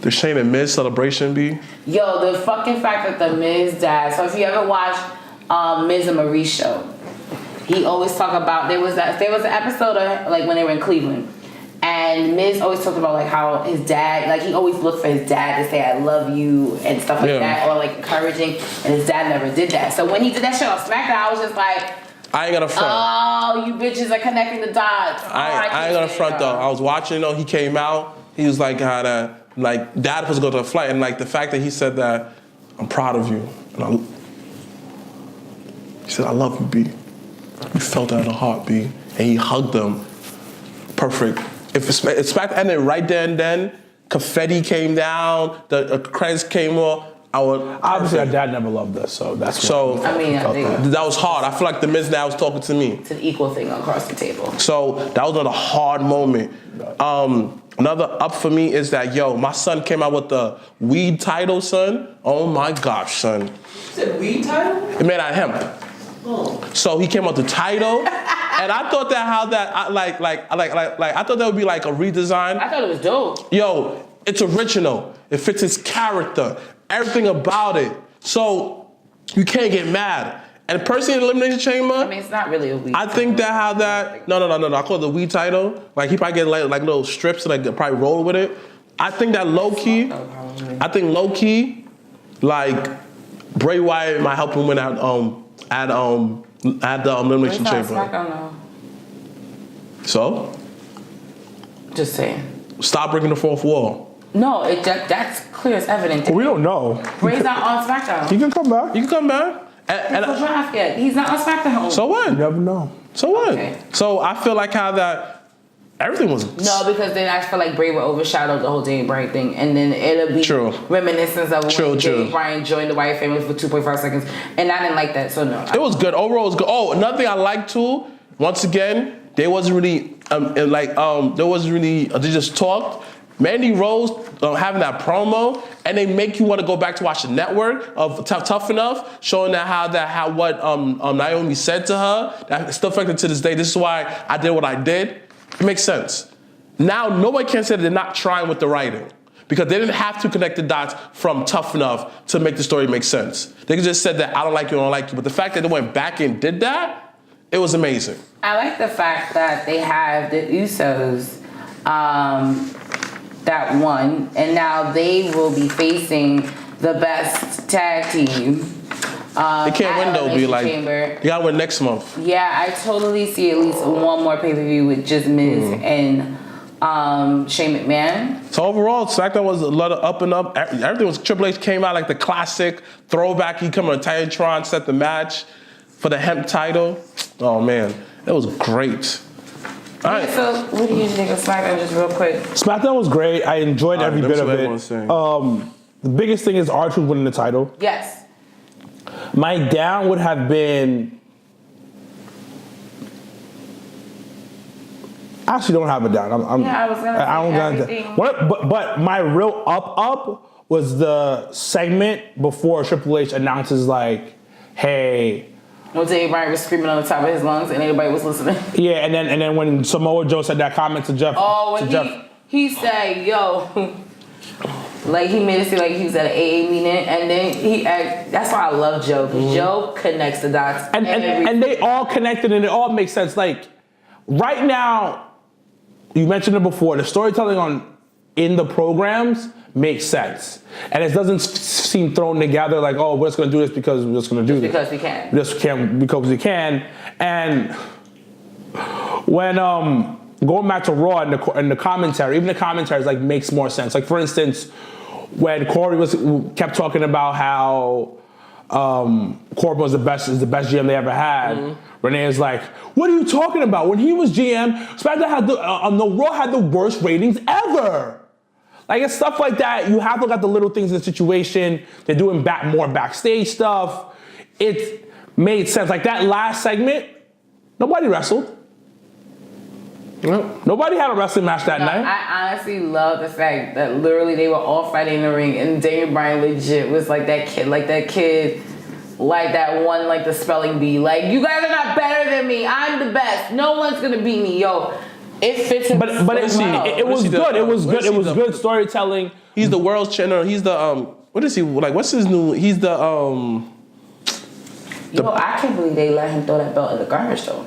the Shane and Miz celebration, B. Yo, the fucking fact that the Miz died. So if you ever watch Miz and Maurice show, he always talk about, there was an episode of, like, when they were in Cleveland, and Miz always talked about, like, how his dad, like, he always looked for his dad to say I love you and stuff like that, or like encouraging, and his dad never did that. So when he did that shit on SmackDown, I was just like, I ain't gonna front. Oh, you bitches are connecting the dots. I ain't gonna front though. I was watching, he came out, he was like, how to, like, dad was going to go to a flight, and like the fact that he said that, I'm proud of you. And he said, I love you, B. You felt that in the heart, B. And he hugged them. Perfect. If it's ended right there and then, confetti came down, the credits came off. Obviously, our dad never loved us, so that's so. I mean, that was hard. I feel like the Miz now was talking to me. It's an equal thing across the table. So that was another hard moment. Another up for me is that, my son came out with the weed title, son. Oh my gosh, son. You said weed title? It made out of hemp. Oh. So he came out with the title, and I thought that I thought that would be like a redesign. I thought it was dope. Yo, it's original. It fits his character, everything about it. So you can't get mad. And person in the Elimination Chamber, I mean, it's not really a weed. I think that how that no. I call it the weed title. Like he probably get like little strips and like probably roll with it. I think that low key. Like Bray Wyatt might help him win at the Elimination Chamber. So, just saying. Stop breaking the fourth wall. No, that's clear as evident. Well, we don't know. Bray's not on SmackDown. He can come back. And draft yet. He's not on SmackDown. So what? You never know. So what? Okay. So I feel like how that everything was. No, because then I feel like Bray would overshadow the whole Daniel Bryan thing, and then it'll be reminiscence of when Daniel Bryan joined the Wyatt family for 2.5 seconds, and I didn't like that. So no. It was good. Overall, it was good. Oh, another thing I liked too. Once again, they wasn't really they just talked. Mandy Rose having that promo, and they make you want to go back to watch the network of Tough Enough, showing how what Naomi said to her, that still affected to this day. This is why I did what I did. It makes sense. Now nobody can say that they're not trying with the writing, because they didn't have to connect the dots from Tough Enough to make the story make sense. They just said that I don't like you, I don't like you. But the fact that they went back and did that, it was amazing. I like the fact that they have the Usos that won, and now they will be facing the best tag team. They can't win though, be like, you gotta win next month. Yeah, I totally see at least one more pay-per-view with just Miz and Shane McMahon. So overall, SmackDown was a lot of up and up. Everything was, Triple H came out like the classic throwback. He come on Titantron, set the match for the hemp title. Oh man, it was great. All right. So what do you think of SmackDown, just real quick? SmackDown was great. I enjoyed every bit of it. The biggest thing is R-Truth winning the title. Yes. My down would have been. I actually don't have a down. I was gonna say everything. But my real up was the segment before Triple H announces like, hey. No, Daniel Bryan was screaming on the top of his lungs and everybody was listening. Yeah, and then when Samoa Joe said that comment to Jeff. Oh, when he said, yo. Like, he made it seem like he was at an AA meeting, and then that's why I love Joe. Joe connects the dots. And they all connected, and it all makes sense. Like, right now, you mentioned it before, the storytelling in the programs makes sense. And it doesn't seem thrown together like, oh, we're just going to do this because we're just going to do this. Because we can. Because we can. And when, going back to Raw and the commentary, even the commentary like makes more sense. Like, for instance, when Corey kept talking about how Corbin is the best GM they ever had, Renee is like, what are you talking about? When he was GM, SmackDown had Raw had the worst ratings ever. Like, it's stuff like that. You have to look at the little things in the situation. They're doing more backstage stuff. It made sense. Like, that last segment, nobody wrestled. Nope. Nobody had a wrestling match that night. I honestly love the fact that literally they were all fighting in the ring, and Daniel Bryan legit was like that kid, like that one, like the spelling bee. Like, you guys are not better than me. I'm the best. No one's gonna beat me, yo. It fits in. But it was good. It was good. It was good storytelling. He's the world's champion. He's the what is he like? What's his new? He's the Yo, I can't believe they let him throw that belt in the garbage though.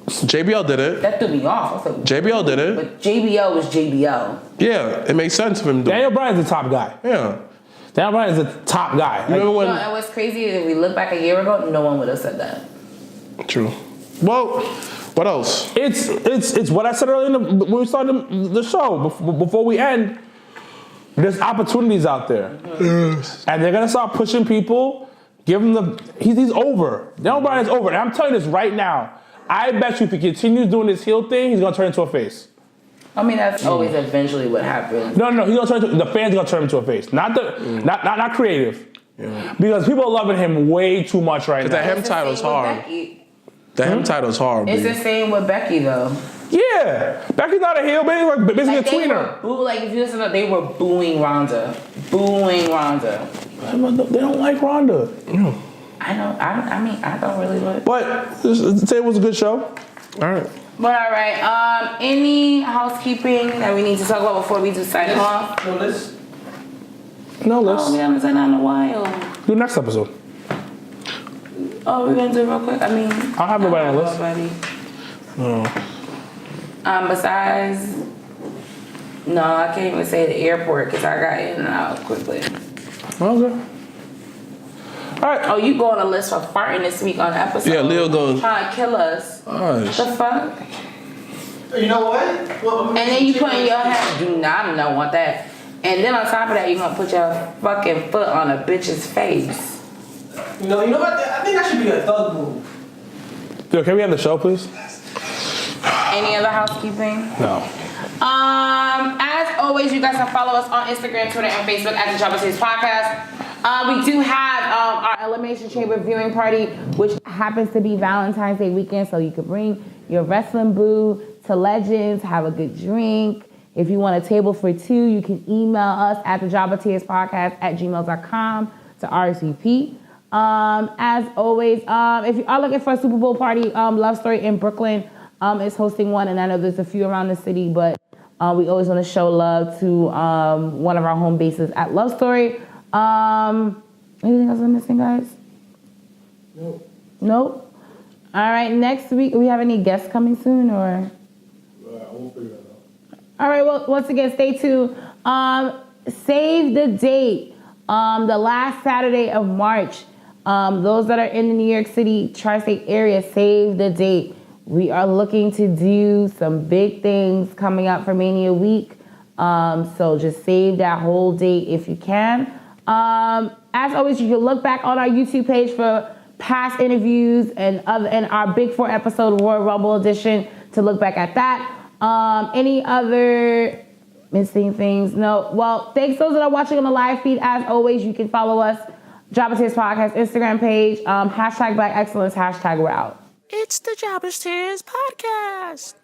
JBL did it. That threw me off. JBL did it. But JBL was JBL. Yeah, it makes sense for him. Daniel Bryan's the top guy. Yeah. Daniel Bryan's the top guy. Remember when? And what's crazy is if we look back a year ago, no one would have said that. True. Well, what else? It's what I said earlier when we started the show. Before we end, there's opportunities out there, and they're gonna start pushing people. Give him he's over. Daniel Bryan's over, and I'm telling you this right now. I bet you if he continues doing this heel thing, he's gonna turn into a face. I mean, that's always eventually what happens. No, he's gonna turn the fans are gonna turn him into a face. Not creative. Yeah. Because people are loving him way too much right now. The hem title's hard. The hem title's hard. It's the same with Becky though. Yeah, Becky's not a heel, baby. Like, basically a tweener. Like, if you listen to, they were booing Ronda. They don't like Ronda. Yeah. I don't really look. But say it was a good show. All right. But all right. Any housekeeping that we need to talk about before we do sign off? No list. Oh, we haven't done that in a while. Do next episode. Oh, we're gonna do it real quick. I mean, I'll have nobody on the list. Besides, no, I can't even say the airport because I got in and out quickly. Okay. All right. Oh, you go on a list for farting this week on the episode. Yeah, Leo goes. Trying to kill us. Gosh. What the fuck? You know what? Well, and then you put in your head, do not want that. And then on top of that, you're gonna put your fucking foot on a bitch's face. You know what? I think that should be a thug move. Yo, can we end the show, please? Any other housekeeping? No. As always, you guys can follow us on Instagram, Twitter, and Facebook at the Jabba Podcast. We do have our Elimination Chamber viewing party, which happens to be Valentine's Day weekend, so you can bring your wrestling boo to Legends, have a good drink. If you want a table for two, you can email us at thejabbatierspodcast@gmail.com to RSVP. As always, if you are looking for a Super Bowl party, Love Story in Brooklyn is hosting one, and I know there's a few around the city, but we always want to show love to one of our home bases at Love Story. Anything else I'm missing, guys? Nope. All right, next week, we have any guests coming soon, or? We'll figure that out. All right, well, once again, stay tuned. Save the date. The last Saturday of March. Those that are in the New York City tri-state area, save the date. We are looking to do some big things coming up for Mania Week. So just save that whole date if you can. As always, you can look back on our YouTube page for past interviews and our Big 4 episode Royal Rumble edition to look back at that. Any other missing things? No. Well, thanks those that are watching on the live feed. As always, you can follow us, Jabba Tears Podcast Instagram page, hashtag Black Excellence, hashtag we're out. It's the Jabba's Tears Podcast.